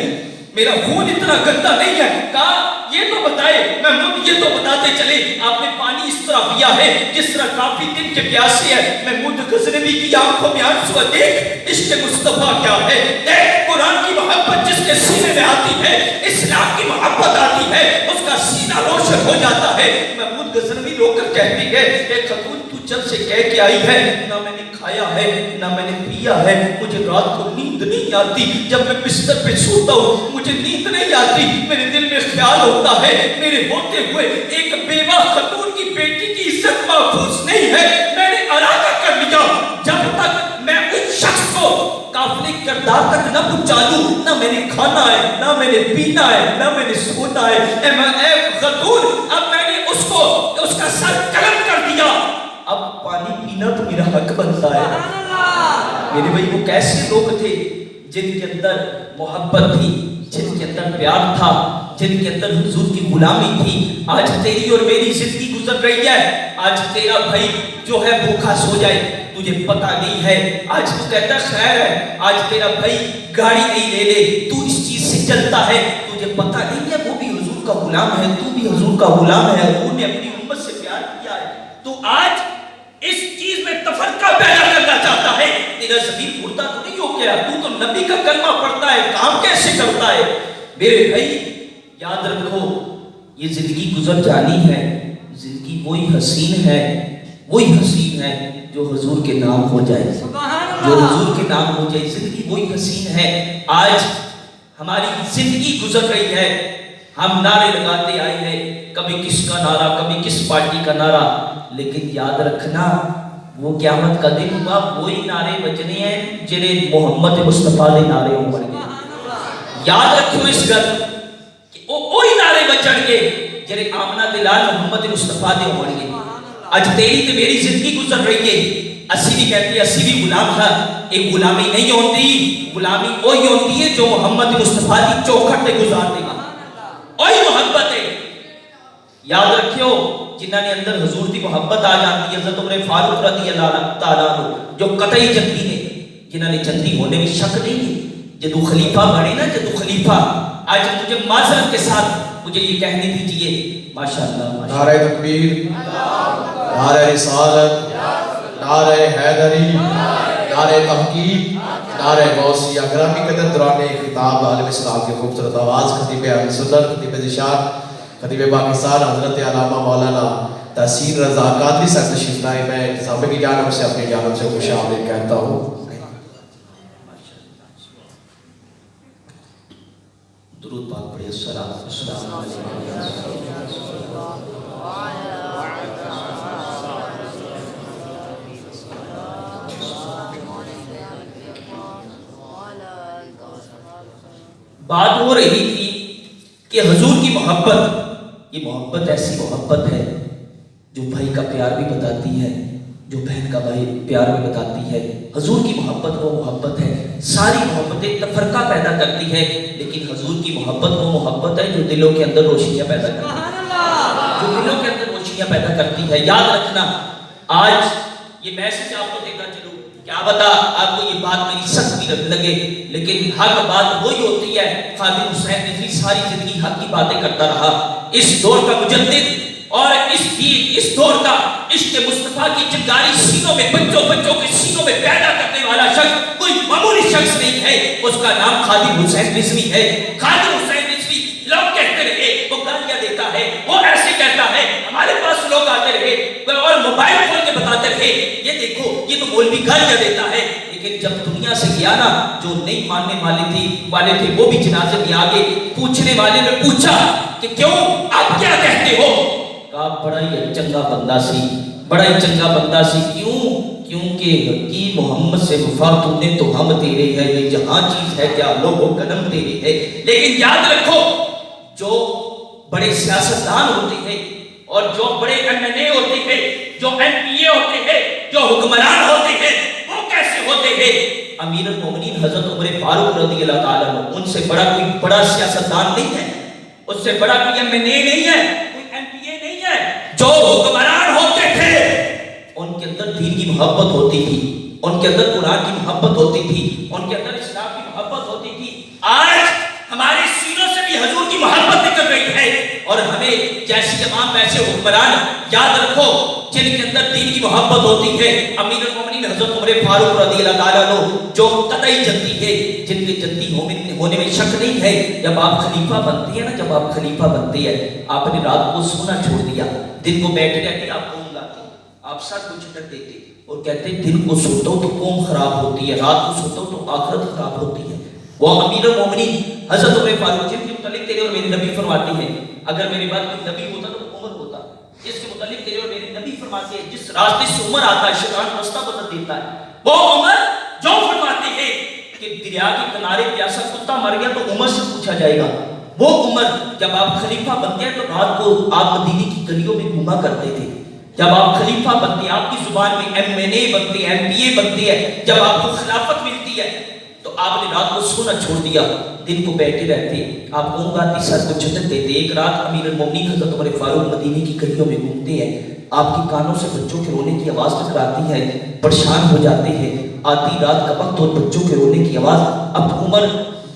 میرا خون اتنا گندا نہیں ہے۔ کہا یہ تو بتائے محمود یہ تو بتاتے چلے آپ نے پانی اس طرح پیا ہے جس طرح کافی دن کے پیاسے ہے۔ محمود غزنوی کی آنکھوں میں آنسو، دیکھ عشق مصطفیٰ کیا ہے، دیکھ قرآن کی محبت محبت جس کے سینے میں آتی ہے، اسلام کی محبت آتی ہے، اس کا سینہ روشن ہو جاتا ہے۔ محمود غزنوی رو کر کہتی ہے کہ خاتون تو جب سے کہہ کے آئی ہے، نہ میں نے کھایا ہے نہ میں نے پیا ہے، مجھے رات کو نیند نہیں آتی، جب میں بستر پہ سوتا ہوں مجھے نیند نہیں آتی، میرے دل میں خیال ہوتا ہے میرے ہوتے ہوئے ایک بیوہ خاتون کی بیٹی کی عزت محفوظ نہیں ہے، میں نے ارادہ کر لیا جب تک میں اس شخص کو قافلے کردار تک نہ پہنچا دوں، نہ میں نے کھانا ہے نہ میں نے پینا ہے نہ میں نے سونا ہے۔ اے خاتون، اب میں نے اس کو اس کا سر قلم کر دیا، اب پانی پینا تو میرا حق بنتا ہے۔ میرے بھائی وہ کیسے لوگ تھے جن کے اندر محبت تھی، جن کے اندر پیار تھا، جن کے اندر حضور کی غلامی تھی۔ آج تیری اور میری زندگی گزر رہی ہے، آج تیرا بھائی جو ہے بھوکا سو جائے تجھے پتہ نہیں ہے، آج تو کہتا خیر ہے، آج تیرا بھائی گاڑی نہیں لے لے تو اس چیز سے چلتا ہے، تجھے پتہ نہیں ہے وہ بھی حضور کا غلام ہے، تو بھی حضور کا غلام ہے، حضور نے اپنی امت سے پیار کیا ہے، تو آج اس چیز میں تفرقہ پیدا کرنا چاہتا ہے۔ تیرا ضمیر مردہ تو نہیں ہو گیا، تو نبی کا کلمہ پڑھتا ہے، کام کیسے کرتا ہے؟ میرے بھائی یاد رکھو یہ زندگی گزر جانی ہے، زندگی وہی حسین ہے، وہی حسین ہے جو حضور کے نام ہو جائے، جو حضور کے نام ہو جائے، زندگی وہی حسین ہے۔ آج ہماری زندگی گزر رہی ہے، ہم نعرے لگاتے آئے ہیں، کبھی کس کا نعرہ کبھی کس پارٹی کا نعرہ، لیکن یاد رکھنا وہ قیامت کا دن ہوا وہی نعرے بجنے ہیں جنہیں محمد مصطفیٰ نے نعرے ہوں پڑھ گئے۔ یاد رکھو اس گل کہ وہی نعرے بچن گے جنہیں آمنہ دلال محمد مصطفیٰ نے پڑھ گئے۔ آج تیری تے میری زندگی گزر رہی ہے، اسی بھی کہتے ہیں اسی بھی غلام تھا، ایک غلامی نہیں ہوتی، غلامی وہی ہوتی ہے جو محمد مصطفیٰ کی چوکھٹ پہ گزار دے گا، وہی محبت ہے۔ یاد رکھیو جنہاں نے اندر حضور کی محبت آ جاتی ہے، حضرت عمر فاروق رضی اللہ تعالیٰ عنہ جو قطعی جنتی نے، جنہاں نے جنتی ہونے میں شک نہیں ہے، جدو خلیفہ بنے نا، جدو خلیفہ، آج مجھے معذرت کے ساتھ مجھے یہ کہنے دیجئے ماشاءاللہ نعرہ تکبیر، نعرہ رسالت، نعرہ حیدری، نعرہ تحقیق، نعرہ غوثیہ۔ گرامی قدر دوران خطاب عالم اسلام کے خوبصورت آواز خطیب اہل سنت، خطیب ذیشان، خطیب پاکستان حضرت علامہ مولانا تحسین رضا قادری صاحب تشریف لائے۔ میں انتظامیہ کی جانب سے اپنی جانب سے خوش آمدید کہتا ہوں۔ درود پاک پڑھے، السلام علیکم۔ بات ہو رہی تھی کہ حضور کی محبت، یہ محبت ایسی محبت ہے جو بھائی کا پیار بھی بتاتی ہے، جو بہن کا بھائی پیار بھی بتاتی ہے۔ حضور کی محبت وہ محبت ہے، ساری محبتیں تفرقہ پیدا کرتی ہے، لیکن حضور کی محبت وہ محبت ہے جو دلوں کے اندر روشنیاں پیدا کرتی ہے، جو دلوں کے اندر روشنیاں پیدا کرتی ہے۔ یاد رکھنا آج یہ میسج آپ کو دیتا چلوں، کیا بتا آپ کو یہ بات میری سخت بھی لگے، لیکن حق بات وہی ہوتی ہے۔ خادم حسین رضوی ساری زندگی حق کی باتیں کرتا رہا، اس دور کا مجدد اور اس دور کا عشق مصطفیٰ کی چنگاری سینوں میں بچوں کے سینوں میں پیدا کرنے والا شخص کوئی معمولی شخص نہیں ہے، اس کا نام خادم حسین رضوی ہے۔ خادم حسین رضوی لوگ کہتے رہے، وہ گالیاں دیتا ہے، وہ ایسے کہتا ہے، ہمارے پاس لوگ آتے رہے اور موبائل کھول کے بتاتے رہے یہ دیکھو یہ تو مولوی گالیاں دیتا ہے، لیکن جب دنیا سے گیا نا، جو نہیں ماننے والے تھے وہ بھی جنازے میں آگے، پوچھنے والے نے پوچھا کہ کیوں آپ کیا کہتے ہو؟ کہا بڑا ہی چنگا بندہ سی، بڑا ہی چنگا بندہ سی، کیونکہ حقیق محمد سے وفا تم نے تو ہم تیرے ہے، یہ جہاں چیز ہے کیا لوگوں قدم تیرے ہے۔ لیکن یاد رکھو جو بڑے سیاستدان ہوتے ہیں اور جو بڑے MNA ہوتے ہیں، جو MPA ہوتے ہیں، جو حکمران ہوتے ہیں، وہ کیسے ہوتے ہیں؟ امیر المومنین حضرت عمر فاروق رضی اللہ تعالیٰ عنہ، ان سے بڑا کوئی بڑا سیاستدان نہیں ہے، اس سے بڑا کوئی MNA نہیں ہے، کوئی MPA نہیں ہے، جو حکمران ہوتے تھے ان کے اندر دین کی محبت ہوتی تھی، ان کے اندر قرآن کی محبت ہوتی تھی، ان کے اندر اسلام کی محبت ہوتی تھی۔ آج ہمارے سینوں سے بھی حضور کی محبت نکل رہی ہے، اور ہمیں جیسی امام ویسے حکمران۔ یاد رکھو جن کے اندر دین کی محبت ہوتی ہے، امیر المومنین حضرت عمر فاروق رضی اللہ تعالیٰ عنہ جو قطعی جدی ہے، جن کے جدی ہونے میں شک نہیں ہے، جب آپ خلیفہ بنتے ہیں نا، جب آپ خلیفہ بنتے ہیں، آپ نے رات کو سونا چھوڑ دیا، دن کو بیٹھ رہتے آپ قوم لاتے، آپ سر کو جھٹک دیتے اور کہتے دن کو سوتا ہوں تو قوم خراب ہوتی ہے، رات کو سوتا ہوں تو آخرت خراب ہوتی ہے۔ وہ امیر المومنین حضرت عمر فاروق جن کے متعلق تیرے اور میرے نبی فرماتے ہیں، اگر میرے بعد کوئی نبی ہوتا تو عمر ہوتا، اس کے متعلق تیرے اور میرے نبی فرماتے ہیں جس راستے سے عمر آتا ہے شیطان راستہ بدل دیتا ہے، وہ عمر جو فرماتے ہیں کہ دریا کے کنارے پیاسا کتا مر گیا تو عمر سے پوچھا جائے گا، وہ عمر جب آپ خلیفہ بنتے ہیں تو رات کو آپ مدینے کی گلیوں میں گھوما کرتے تھے، جب آپ خلیفہ بنتے ہیں آپ کی زبان میں MNA بنتے ہیں MPA بنتے ہیں، جب آپ کو خلافت ملتی ہے تو آپ نے رات کو سونا چھوڑ دیا، دن کو بیٹھے رہتے، آپ قوم گاتی سر کو جھٹک دیتے۔ ایک رات امیر المومنین حضرت عمر فاروق مدینے کی گلیوں میں گھومتے ہیں، آپ کے کانوں سے بچوں کے رونے کی آواز ٹکراتی ہے، پریشان ہو جاتے ہیں، آدھی رات کا وقت اور بچوں کے رونے کی آواز، اب عمر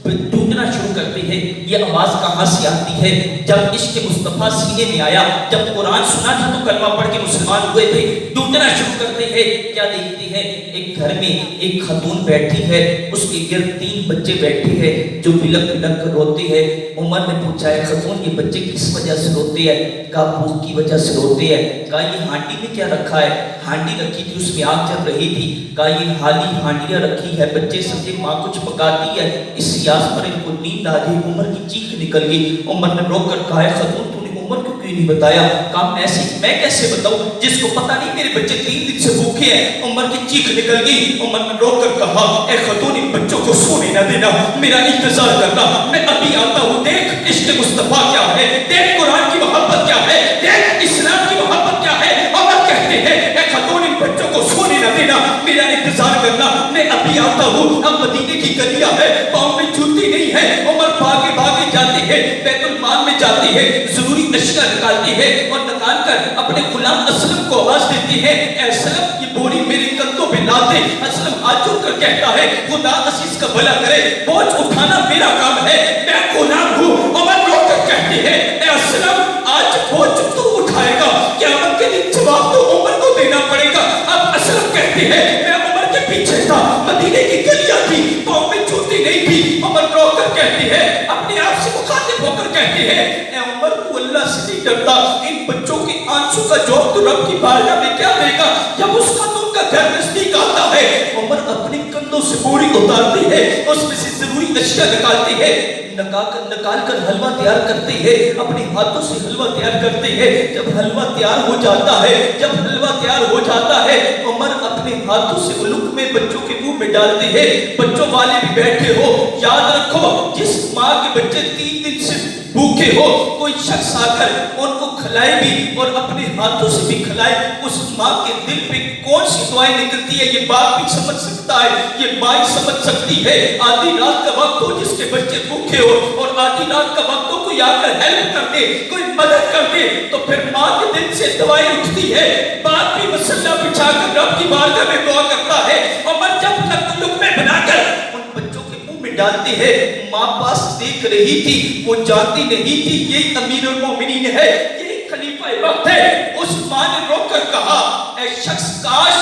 ڈھونڈنا شروع کرتے ہیں یہ آواز کہاں سے آتی ہے، جب عشق مصطفیٰ سینے میں آیا، جب قرآن سنا تھا تو کلمہ پڑھ کے مسلمان ہوئے تھے، ڈھونڈنا شروع کرتے ہیں، کیا دیکھتے ہیں ایک گھر میں ایک خاتون بیٹھی ہے، اس کے گرد 3 بچے بیٹھے ہیں جو بلک بلک کر روتے ہیں۔ عمر نے پوچھا ہے خاتون یہ بچے کس وجہ سے روتے ہیں؟ کہا بھوک کی وجہ سے روتے ہیں۔ کہا یہ ہانڈی میں کیا رکھا ہے؟ ہانڈی رکھی تھی اس میں آگ جل رہی تھی۔ کہا یہ خالی ہانڈیاں رکھی ہے، بچے سمجھے ماں کچھ پکاتی ہے، اس سیاس پر ان کو نیند آ گئی، عمر کی چیخ نکل گئی۔ عمر نے رو کر کہا ہے خاتون تو نے عمر کو کیوں نہیں بتایا؟ کہا میں کیسے بتاؤں جس کو پتہ نہیں میرے بچے 3 دن سے بھوکے ہیں۔ عمر کی چیخ نکل گئی۔ عمر نے رو کر کہا اے خاتون ان بچوں کو سونے نہ دینا، میرا انتظار کرنا، میں ابھی آتا ہوں، دیکھ عشق مصطفیٰ کیا ہے، دیکھ قرآن کی محبت کیا ہے، دیکھ اسلام کی محبت کیا ہے۔ عمر کہتے ہیں اے خاتون ان بچوں کو سونے نہ دینا، میرا انتظار کرنا، میں ابھی آتا ہوں۔ اب مدینے کی گلیاں ہے، پاؤں میں جوتی نہیں ہے، عمر بھاگے بھاگے جاتے ہیں، بیت المال میں جاتے ہیں، ضروری اشیاء نکالتے ہیں اور نکال کر اپنے غلام اسلم کو آواز دیتے ہیں اے اسلم یہ بوری میرے کندھوں پہ لا دے۔ اسلم ہاتھ جوڑ کر کہتا ہے خدا عزیز کا بھلا کرے، بوجھ اٹھانا میرا کام ہے، میں غلام ہوں۔ عمر رو کر کہتے ہیں اے اسلم آج بوجھ تو اٹھائے گا، قیامت کے دن جواب تو عمر کو دینا پڑے گا۔ اب اسلم کہتے ہیں میں عمر کے پیچھے تھا، مدینے کی گلیاں تھی، پاؤں میں جوتی نہیں تھی۔ عمر رو کر کہتے ہیں اپنے آپ سے مخاطب ہو کر کہتے ہیں اے عمر تو اللہ سے نہیں ڈرتا، ان بچوں کے آنسو کا جواب تو رب کی بارگاہ میں کیا دے گا جب اس خاتون کا گھر نزدیک آتا ہے۔ عمر اپنے کندھوں سے بوری اتارتے ہیں، اس میں سے ضروری اشیاء نکالتے ہیں، نکال کر حلوہ تیار کرتے ہیں، اپنے ہاتھوں سے حلوہ تیار کرتے ہیں۔ جب حلوہ تیار ہو جاتا ہے، جب حلوہ تیار ہو جاتا ہے، عمر اپنے ہاتھوں سے علق میں بچوں کے منہ میں ڈالتے ہیں۔ بچوں والے بھی بیٹھے ہو، یاد رکھو جس ماں کے بچے 3 دن سے بھوکے ہو، کوئی شخص آ کر ان کو کھلائے بھی اور اپنے ہاتھوں سے بھی کھلائے، اس ماں کے دل پہ کون سی دعائیں نکلتی ہے یہ باپ بھی سمجھ سکتا ہے، یہ ماں ہی سمجھ سکتی ہے۔ آدھی رات کا وقت ہو جس کے بچے بھوکے ہو اور آدھی رات کا وقت ہو کوئی آ کر ہیلپ کر دے، کوئی مدد کر دے تو پھر ماں کے دل سے دعائیں اٹھتی ہے، باپ بھی مسلح بچھا کر رب کی بارگاہ میں دعا کرتا ہے۔ عمر جب تک لقمے بنا کر ان بچوں کے منہ میں ڈالتے ہیں، ماں پاس دیکھ رہی تھی، وہ جانتی نہیں تھی یہی امیر المومنین ہے، یہی خلیفہ وقت ہے۔ اس ماں نے رو کر کہا اے شخص کاش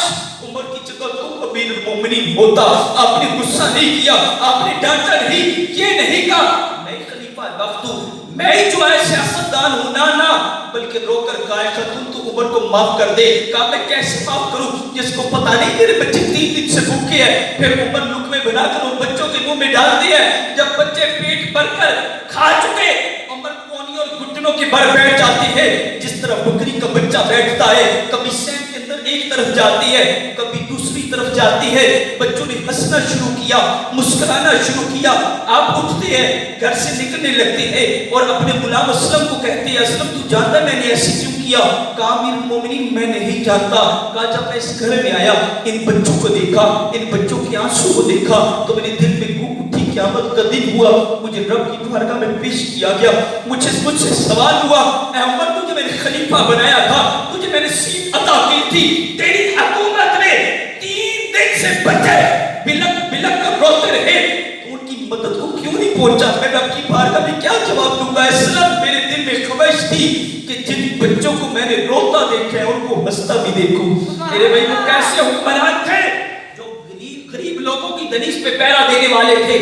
عمر کی جگہ تو امیر المومنین ہوتا۔ آپ نے غصہ نہیں کیا، آپ نے ڈانٹا نہیں، یہ نہیں کہا میں خلیفہ وقت ہوں، میں ہی جو ہے سیاستدان ہوں، نہ بلکہ رو کر کہا خاتون تو عمر کو معاف کر دے۔ کہا میں کیسے معاف کروں جس کو پتہ نہیں میرے بچے 3 دن سے بھوکے ہیں۔ پھر عمر لقمے بنا کر ان بچوں کے منہ میں ڈالتے ہیں، جب بچے پیٹ بھر کر کھا چکے عمر کونی اور گھٹنوں کے بھر بیٹھ جاتے ہیں، جس طرح بکری کا بچہ بیٹھتا ہے، کبھی سین کے اندر ایک طرف جاتی ہے کبھی دوسری طرف جاتی ہے۔ بچوں نے ہنسنا شروع کیا، مسکرانا شروع کیا۔ آپ اٹھتے ہیں، گھر سے نکلنے لگتے ہیں اور اپنے غلام اسلم کو کہتے ہیں اسلم تو جانتا میں نے ایسی کیوں کیا؟ کہا امیر المومنین میں نہیں جانتا۔ کہا جب میں اس گھر میں آیا ان بچوں کو دیکھا، ان بچوں کے آنسو کو دیکھا تو میرے دل میں گھوم اٹھی، قیامت کا دن ہوا، مجھے رب کی بارگاہ میں پیش کیا گیا، مجھ سے سوال ہوا اے عمر تجھے میں نے خلیفہ بنایا تھا، تجھے میں نے سیٹ عطا کی تھی، تیری حکومت میں 3 دن سے بچے بلک بلک کر روتے رہے، ان کی مدد کو کیوں نہیں پہنچا؟ میں رب کی بارگاہ میں کیا جواب دوں گا؟ اسلام میرے دل میں خواہش تھی کہ جن بچوں بچوں کو میں نے روتا دیکھا ہے، ان کو ہنستا بھی دیکھوں۔ میرے بھائی وہ کیسے حکمران تھے جو غریب لوگوں کی دنیش پہ پیرا دینے والے تھے۔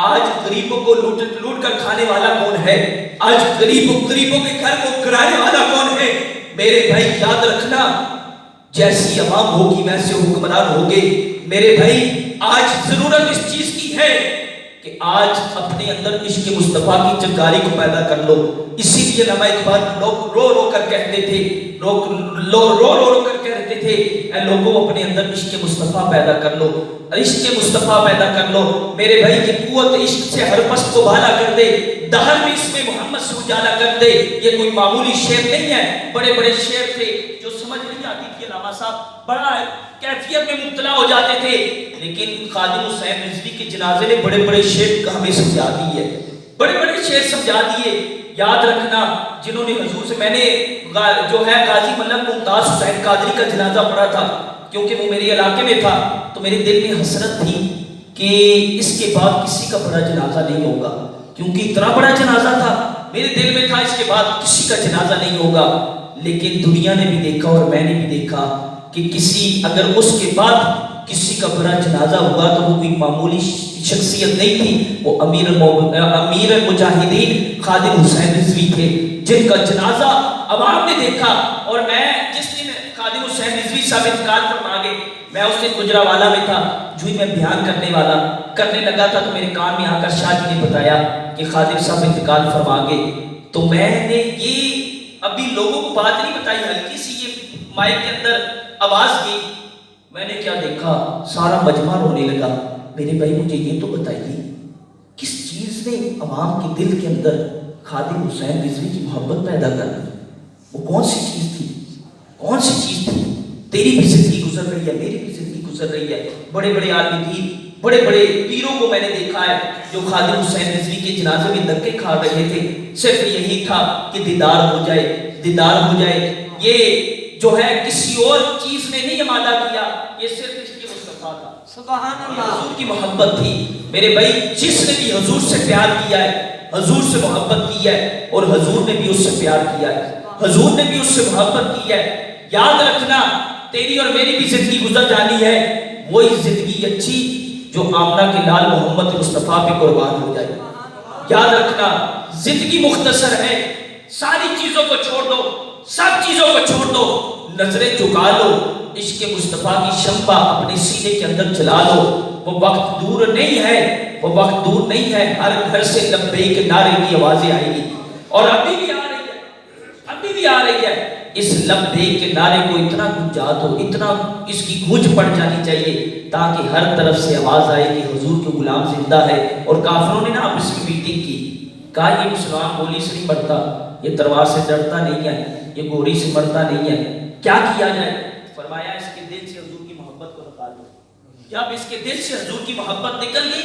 آج غریبوں کو لوٹ کر کھانے والا کون ہے؟ آج غریبوں کے گھر کو گرانے والا کون ہے؟ میرے بھائی یاد رکھنا، جیسی عوام ہوگی ویسے حکمران ہوگے۔ میرے بھائی آج ضرورت اس چیز کی ہے کہ آج اپنے اندر عشق مصطفیٰ کی چنگاری کو پیدا کر لو۔ اسی لیے علامہ اقبال لوگ رو رو کر کہتے تھے، رو رو کر کہتے تھے، اے لوگوں اپنے اندر عشق مصطفیٰ پیدا کر لو، عشق مصطفیٰ پیدا کر لو۔ میرے بھائی یہ قوت عشق سے ہر پست کو بھالا کر دے، دہر میں اس میں محمد سے اجالا کر دے۔ یہ کوئی معمولی شعر نہیں ہے، بڑے بڑے شعر تھے جو سمجھ نہیں آتی تھی علامہ صاحب، بڑا کیفیت میں مبتلا ہو جاتے تھے، لیکن خادم حسین رضوی کے جنازے نے بڑے بڑے شعر ہمیں سمجھا دی ہے، بڑے بڑے شعر سمجھا دیے۔ یاد رکھنا جنہوں نے حضور سے، میں نے جو ہے غازی ملک ممتاز حسین قادری کا جنازہ پڑھا تھا، کیونکہ وہ میرے علاقے میں تھا، تو میرے دل میں حسرت تھی کہ اس کے بعد کسی کا بڑا جنازہ نہیں ہوگا، کیونکہ اتنا بڑا جنازہ تھا، میرے دل میں تھا اس کے بعد کسی کا جنازہ نہیں ہوگا۔ لیکن دنیا نے بھی دیکھا اور میں نے بھی دیکھا کہ اگر اس کے بعد کسی کا بڑا جنازہ ہوا تو وہ کوئی معمولی شخصیت نہیں تھی، وہ امیر مجاہدین خادم حسین رضوی تھے، جن کا جنازہ عوام نے دیکھا۔ اور میں جس دن خادم حسین رضوی صاحب انتقال فرما گئے، میں اس دن گجرانوالہ میں تھا، جو ہی میں بیان کرنے لگا تھا تو میرے کان میں آ کر شاہ جی نے بتایا کہ خادم صاحب انتقال فرما گئے۔ تو میں نے یہ ابھی لوگوں کو بات نہیں بتائی، ہلکی سی یہ مائک کے اندر آواز کی، میں نے کیا دیکھا، سارا مجمع رونے لگا۔ میرے بھائی مجھے یہ تو بتائیے کس چیز نے عوام کے دل کے اندر خادم حسین رضوی کی محبت پیدا کر دی؟ وہ کون سی چیز تھی؟ کون سی چیز تھی؟ تیری بھی زندگی گزر رہی ہے، میری بھی زندگی گزر رہی ہے، بڑے بڑے عالم دین، بڑے بڑے پیروں کو میں نے دیکھا ہے جو خادم حسین رضوی کے جنازے میں دھکے کھا رہے تھے، صرف یہی تھا کہ دیدار ہو جائے۔ یہ جو ہے کسی اور چیز نے نہیں امادہ کیا، یہ صرف اس کے مصطفیٰ تھا، سبحان اللہ، حضور کی محبت تھی۔ میرے بھائی جس نے بھی حضور سے پیار کیا ہے، حضور سے محبت کی ہے، اور حضور نے بھی اس سے پیار کیا ہے، حضور نے بھی اس سے محبت کی ہے۔ یاد رکھنا تیری اور میری بھی زندگی گزر جانی ہے، وہی زندگی اچھی جو آمنہ کے لال محمد مصطفیٰ پہ قربان ہو جائے۔ یاد رکھنا زندگی مختصر ہے، ساری چیزوں کو چھوڑ دو، سب چیزوں کو چھوڑ دو، نظریں جھکا لو، عشق مصطفیٰ کی شمع اپنے سینے کے اندر جلا لو۔ وہ وقت دور نہیں ہے، ہر گھر سے لبیک کے نعرے کی آوازیں آئیں گی، اور ابھی بھی آ رہی ہے۔ اس لبیک کے نعرے کو اتنا گنجات ہو، اتنا اس کی گونج پڑ جانی چاہیے تاکہ ہر طرف سے آواز آئے کہ حضور کے غلام زندہ ہے۔ اور کافروں نے نا آپس میں میٹنگ کی، کہا یہ مسلمان گولی سے نہیں مرتا، یہ تلوار سے ڈرتا نہیں ہے، یہ گولی سے مرتا نہیں ہے، کیا کیا جائے؟ فرمایا اس کے دل سے حضور کی محبت کو نکال دو۔ جب اس کے دل سے حضور کی محبت نکل گئی،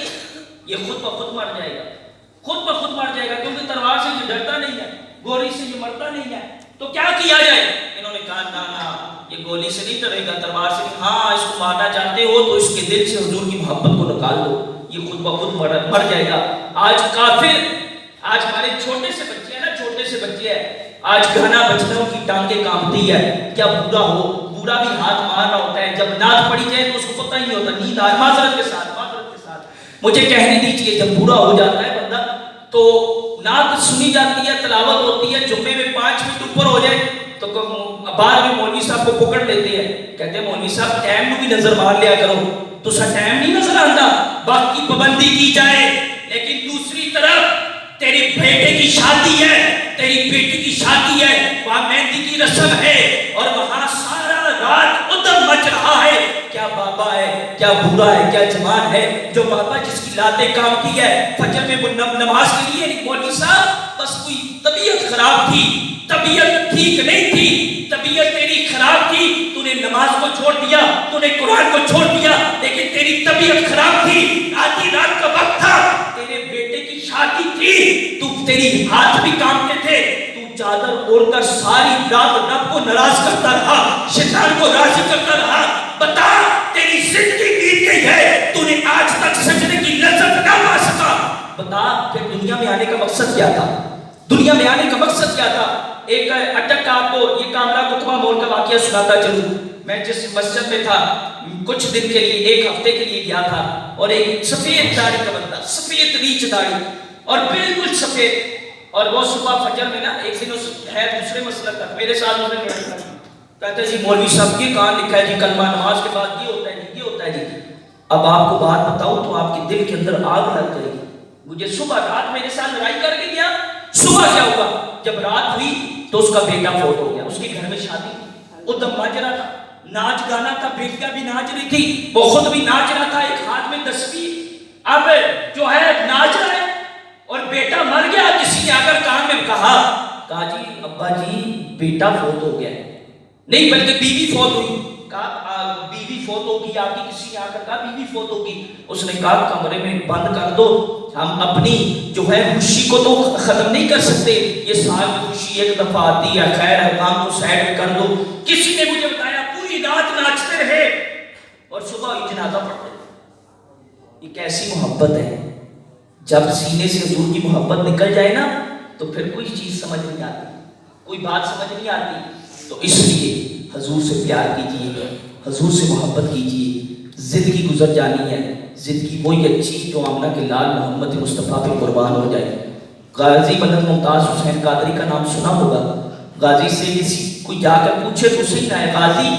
یہ خود بخود مر جائے گا، کیونکہ تلوار سے یہ ڈرتا نہیں ہے، گولی سے یہ مرتا نہیں ہے، تو کیا کیا جائے؟ انہوں نے کہا نا یہ گولی سے نہیں ڈرے گا، تلوار سے نہیں، ہاں اس کو مارنا چاہتے ہو تو اس کے دل سے حضور کی محبت کو نکال دو، یہ خود بخود مر جائے گا۔ آج کافر، آج ہمارے چھوٹے سے بچے ہیں، آج گہنا بچنوں کی ٹانگیں کانپتی ہے، کیا بوڑھا بھی ہاتھ مارنا ہوتا ہے، جب نعت پڑھی جائے تو اس کو پتہ ہی نہیں ہوتا، نیند آئے، معذرت کے ساتھ مجھے کہنے دیجئے، جب بوڑھا ہو جاتا ہے بندہ تو نعت سنی جاتی ہے، تلاوت ہوتی ہے، جمعے میں 5 منٹ اوپر ہو جائے تو بعد میں مولوی صاحب کو پکڑ لیتے ہیں، کہتے ہیں مولوی صاحب ٹائم بھی نظر مار لیا کرو، تو سا ٹائم نہیں نظر آتا، وقت کی پابندی کی جائے۔ لیکن دوسری طرف تیری بیٹے کی شادی ہے، تیری بیٹی کی شادی ہے، وہاں مہندی کی رسم ہے، اور وہاں سارا رات ادھم مچ رہا ہے، کیا بابا ہے، کیا بوڑھا ہے، کیا جوان ہے، جو بابا جس کی لاتیں کامتی ہے فجر میں نماز کے لیے، مولوی صاحب بس کوئی طبیعت خراب تھی، طبیعت ٹھیک نہیں تھی، طبیعت تیری خراب تھی، تو نے نماز کو چھوڑ دیا، تو نے قرآن کو چھوڑ دیا، لیکن تیری طبیعت خراب تھی، آدھی رات کا وقت تھا، تیرے بیٹے کی شادی تھی، تو تیری ہاتھ بھی کامتے تھے، تو چادر اوڑھ کر ساری رات رب کو ناراض کرتا رہا، شیطان کو راضی کرتا رہا۔ بتا تیری زندگی بیت گئی ہے، تو نے آج تک سجدے کی لذت نہ پا سکا، بتا پھر دنیا میں آنے کا مقصد کیا تھا؟ ایک اٹک آپ کو یہ کامرہ کتبہ موڑ کا واقعہ سناتا چلوں. میں جس مسجد میں تھا کچھ دن کے لیے، ایک ہفتے کے لیے گیا تھا، اور ایک سفید داڑھی کا بندہ، سفید ریچھ داڑھی اور بالکل سفید، اور وہ صبح فجر میں نا ایک دن اس ہے دوسرے مسلک تک میرے ساتھ انہوں نے کہتا ہے جی مولوی صاحب یہ کہاں لکھا ہے جی کلمہ نماز کے بعد یہ ہوتا ہے جی، یہ ہوتا ہے جی. اب آپ کو بات بتاؤں تو آپ کے دل کے اندر آگ لگ گئی. مجھے صبح رات میرے ساتھ لڑائی کر کے گیا. صبح کیا ہوا؟ جب رات ہوئی تو اس کا بیٹا فوت ہو گیا. اس کے گھر میں شادی تھی، وہ دم ماجرا تھا، ناچ گانا تھا، بیٹیاں بھی ناچ رہی تھی، وہ خود بھی ناچ رہا تھا، ایک ہاتھ میں تسبیح. اب جو ہے ناچ رہا ہے اور بیٹا مر گیا. کسی نے اگر کان میں کہا جی ابا جی بیٹا فوت ہو گیا، نہیں بلکہ بیوی فوت ہوئی. کہا بیوی فوت ہوگی آپ کی، کسی نے آ کر کہا بیوی فوت ہوگی. اس نے کہا کمرے میں بند کر دو، ہم اپنی جو ہے خوشی کو تو ختم نہیں کر سکتے، یہ سال کی خوشی ایک دفعہ آتی ہے، خیر ہے کام کو سائڈ کر دو. کسی نے مجھے بتایا پوری رات ناچتے رہے اور صبح ہی جنازہ پڑھتے. یہ کیسی محبت ہے؟ جب سینے سے حضور کی محبت نکل جائے نا تو پھر کوئی چیز سمجھ نہیں آتی، کوئی بات سمجھ نہیں آتی. تو اس لیے حضور سے پیار کیجیے، حضور سے محبت کیجیے. زندگی گزر جانی ہے، زندگی وہی اچھی جو آمنہ کے لال محمد مصطفیٰ پہ قربان ہو جائے. غازی ملک ممتاز حسین قادری کا نام سنا ہوگا. غازی سے کسی کوئی جا کر پوچھے تو صحیح نہ ہے، غازی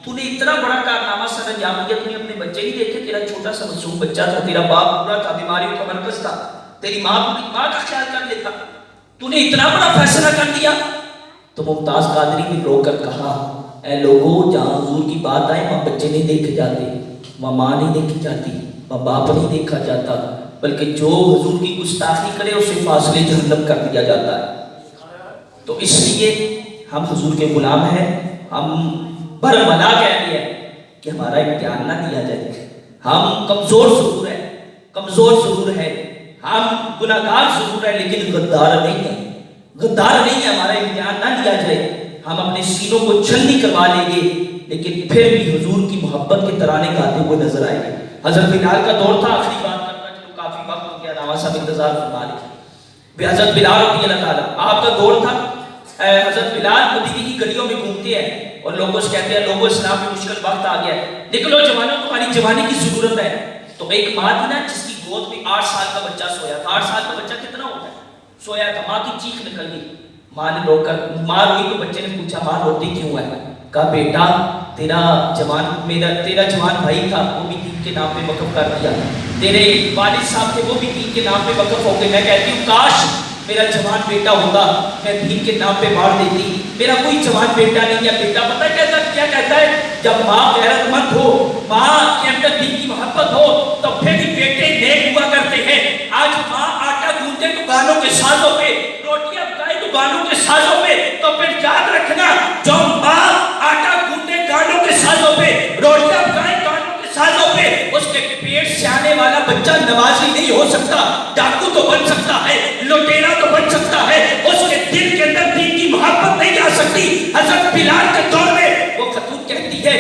تو نے اتنا بڑا کارنامہ سر انجام دیا، تو نے اپنے بچے نہیں دیکھے؟ تیرا چھوٹا سا معصوم بچہ تھا، تیرا باپ بوڑھا تھا، بیماریوں کا مرکز تھا، تیری ماں کا خیال کر لیتا، تو نے اتنا بڑا فیصلہ کر دیا. تو ممتاز قادری نے رو کر کہا اے لوگوں جہاں حضور کی بات آئے وہاں بچے نہیں دیکھے جاتے، وہاں ماں نہیں دیکھی جاتی، وہاں باپ نہیں دیکھا جاتا، بلکہ جو حضور کی گستاخی کرے اسے فاصلے جہنم کر دیا جاتا ہے. تو اس لیے ہم حضور کے غلام ہیں. ہم برملا کہہ دیا کہ ہمارا امتحان نہ دیا جائے. ہم کمزور ضرور ہے، کمزور ضرور ہے، ہم گناہگار ضرور ہے، لیکن غدار نہیں ہے، غدار نہیں ہے. ہمارا امتحان نہ لیا جائے. ہم اپنے سینوں کو چھلنی کروا لیں گے لیکن پھر بھی حضور کی محبت کے ترانے گاتے ہوئے نظر آئیں گے. حضرت بلال کا دور تھا، آخری بات کرتا چلو کافی وقت ہو گیا، راما صاحب انتظار فرما لیں. حضرت بلال رضی اللہ تعالیٰ آپ کا دور تھا. حضرت بلال مدینے کی گلیوں میں گھومتے ہیں اور لوگوں سے کہتے ہیں لوگوں اسلام میں مشکل وقت آ گیا ہے، نکلو جوانوں تمہاری جوانی کی ضرورت ہے. تو ایک ماں تھی نا جس کی گود میں 8 سال کا بچہ سویا تھا. 8 سال کا بچہ کتنا ہوتا ہے؟ سویا تھا. ماں کی چیخ نکل گئی. ماں نے رو کر ماں روئی تو بچے نے پوچھا ماں روتی کیوں ہے؟ کہا بیٹا تیرا جوان بھائی تھا وہ بھی دین کے نام پہ وقف کر دیا، تیرے والد صاحب تھے وہ بھی دین کے نام پہ وقف ہو گئے. میں کہتی ہوں کاش میرا جوان بیٹا ہوتا، میں دین کے نام پہ مار دیتی. میرا کوئی جوان بیٹا نہیں ہے. بیٹا پتہ کیا کہتا ہے؟ جب ماں غیرت مند ہو، ماں کے اندر دین کی محبت ہو تو پھر بھی بیٹے نیک ہوا کرتے ہیں. آج ماں آٹا گوندے تو گانوں کے سازوں پہ، روٹیاں پکائے تو گانوں کے سازوں پہ، تو پھر یاد رکھنا جو ماں آٹا گوندے گانوں کے سازوں پہ، روٹیاں پکائے گانوں کے سازوں پہ، اس کے پیٹ سے آنے والا بچہ نمازی نہیں ہو سکتا، ڈاکو تو بن سکتا ہے، لٹیرا تو بن سکتا ہے، اس کے دل کے اندر دین کی محبت نہیں آ سکتی. حضرت بلال کے دور میں وہ خاتون کہتی ہے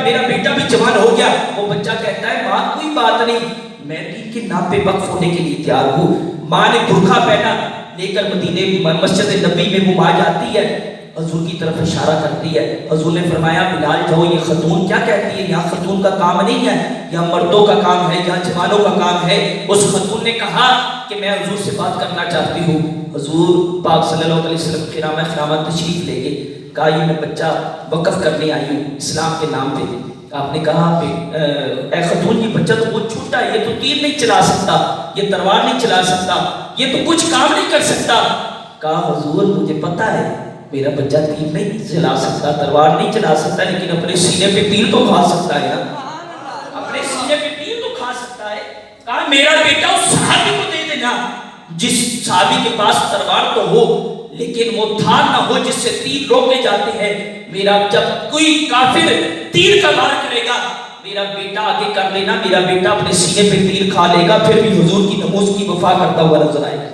میرا بیٹا بھی جوان ہو گیا. وہ بچہ کہتا ہے ماں کوئی بات نہیں، میں دین کے نام پہ وقف ہونے کے لیے تیار ہوں. ماں نے برقع پہنا لے کر مدینے مسجد نبی میں وہ ماں جاتی ہے، حضور کی طرف اشارہ کرتی ہے. حضور نے فرمایا بلال جاؤ یہ خاتون کیا کہتی ہے؟ یہاں خاتون کا کام نہیں ہے، یہاں مردوں کا کام ہے، یہاں جوانوں کا کام ہے. اس خاتون نے کہا کہ میں حضور سے بات کرنا چاہتی ہوں. حضور پاک صلی اللہ علیہ وسلم خرامت تشریف لے گئے. کہا یہ میں بچہ وقف کرنے آئی ہوں اسلام کے نام پہ. آپ نے کہا اے خاتون یہ بچہ تو بہت چھوٹا ہے، یہ تو تیر نہیں چلا سکتا، یہ تلوار نہیں چلا سکتا، یہ تو کچھ کام نہیں کر سکتا. کہا حضور مجھے پتا ہے میرا بچہ تیر نہیں چلا سکتا، تلوار نہیں چلا سکتا، لیکن اپنے سینے پہ تیر تو کھا سکتا ہے نا، اپنے سینے پہ تیر تو کھا سکتا ہے. کہا میرا بیٹا اس صحابی کو دے دینا جس صحابی کے پاس تلوار تو ہو لیکن وہ تھار نہ ہو جس سے تیر روکے جاتے ہیں. میرا جب کوئی کافر تیر کا وار کرے گا میرا بیٹا آگے کر لینا، میرا بیٹا اپنے سینے پہ تیر کھا لے گا، پھر بھی حضور کی نماز کی وفا کرتا ہوا نظر آئے گا.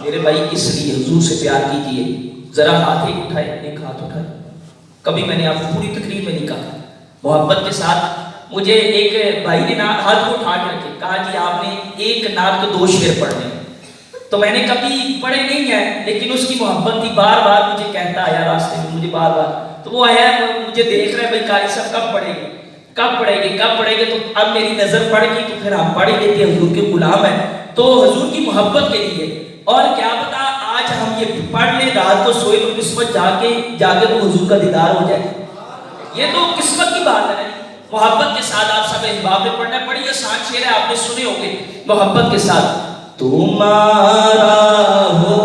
میرے بھائی اس لیے حضور سے پیار کیجئے. ذرا ہاتھ ایک ہاتھ اٹھائے. کبھی میں نے آپ کو پوری تقریر میں نہیں کہا، محبت کے ساتھ مجھے ایک بھائی نے ہاتھ کو اٹھا کے رکھے، کہا جی آپ نے ایک نعت کے 2 شعر پڑھنے. تو میں نے کبھی پڑھے نہیں ہیں لیکن اس کی محبت تھی، بار بار مجھے کہتا آیا راستے میں، مجھے بار بار، تو وہ آیا مجھے دیکھ رہا ہے بھائی قاری صاحب کب پڑھیں گے کب پڑھیں گے، تو اب میری نظر پڑ گئی تو پھر ہم پڑھ ہی لیتے، حضور کے غلام ہیں تو حضور کی محبت کے لیے۔ اور کیا پتا آج ہم یہ پڑھ لیں رات کو سوئے تو قسمت جا کے تو حضور کا دیدار ہو جائے، یہ تو قسمت کی بات ہے۔ محبت کے ساتھ آپ سب احباب نے پڑھنا ہے، بڑی آسان شعر ہے، آپ نے سنے ہوں گے۔ محبت کے ساتھ تمہارا ہو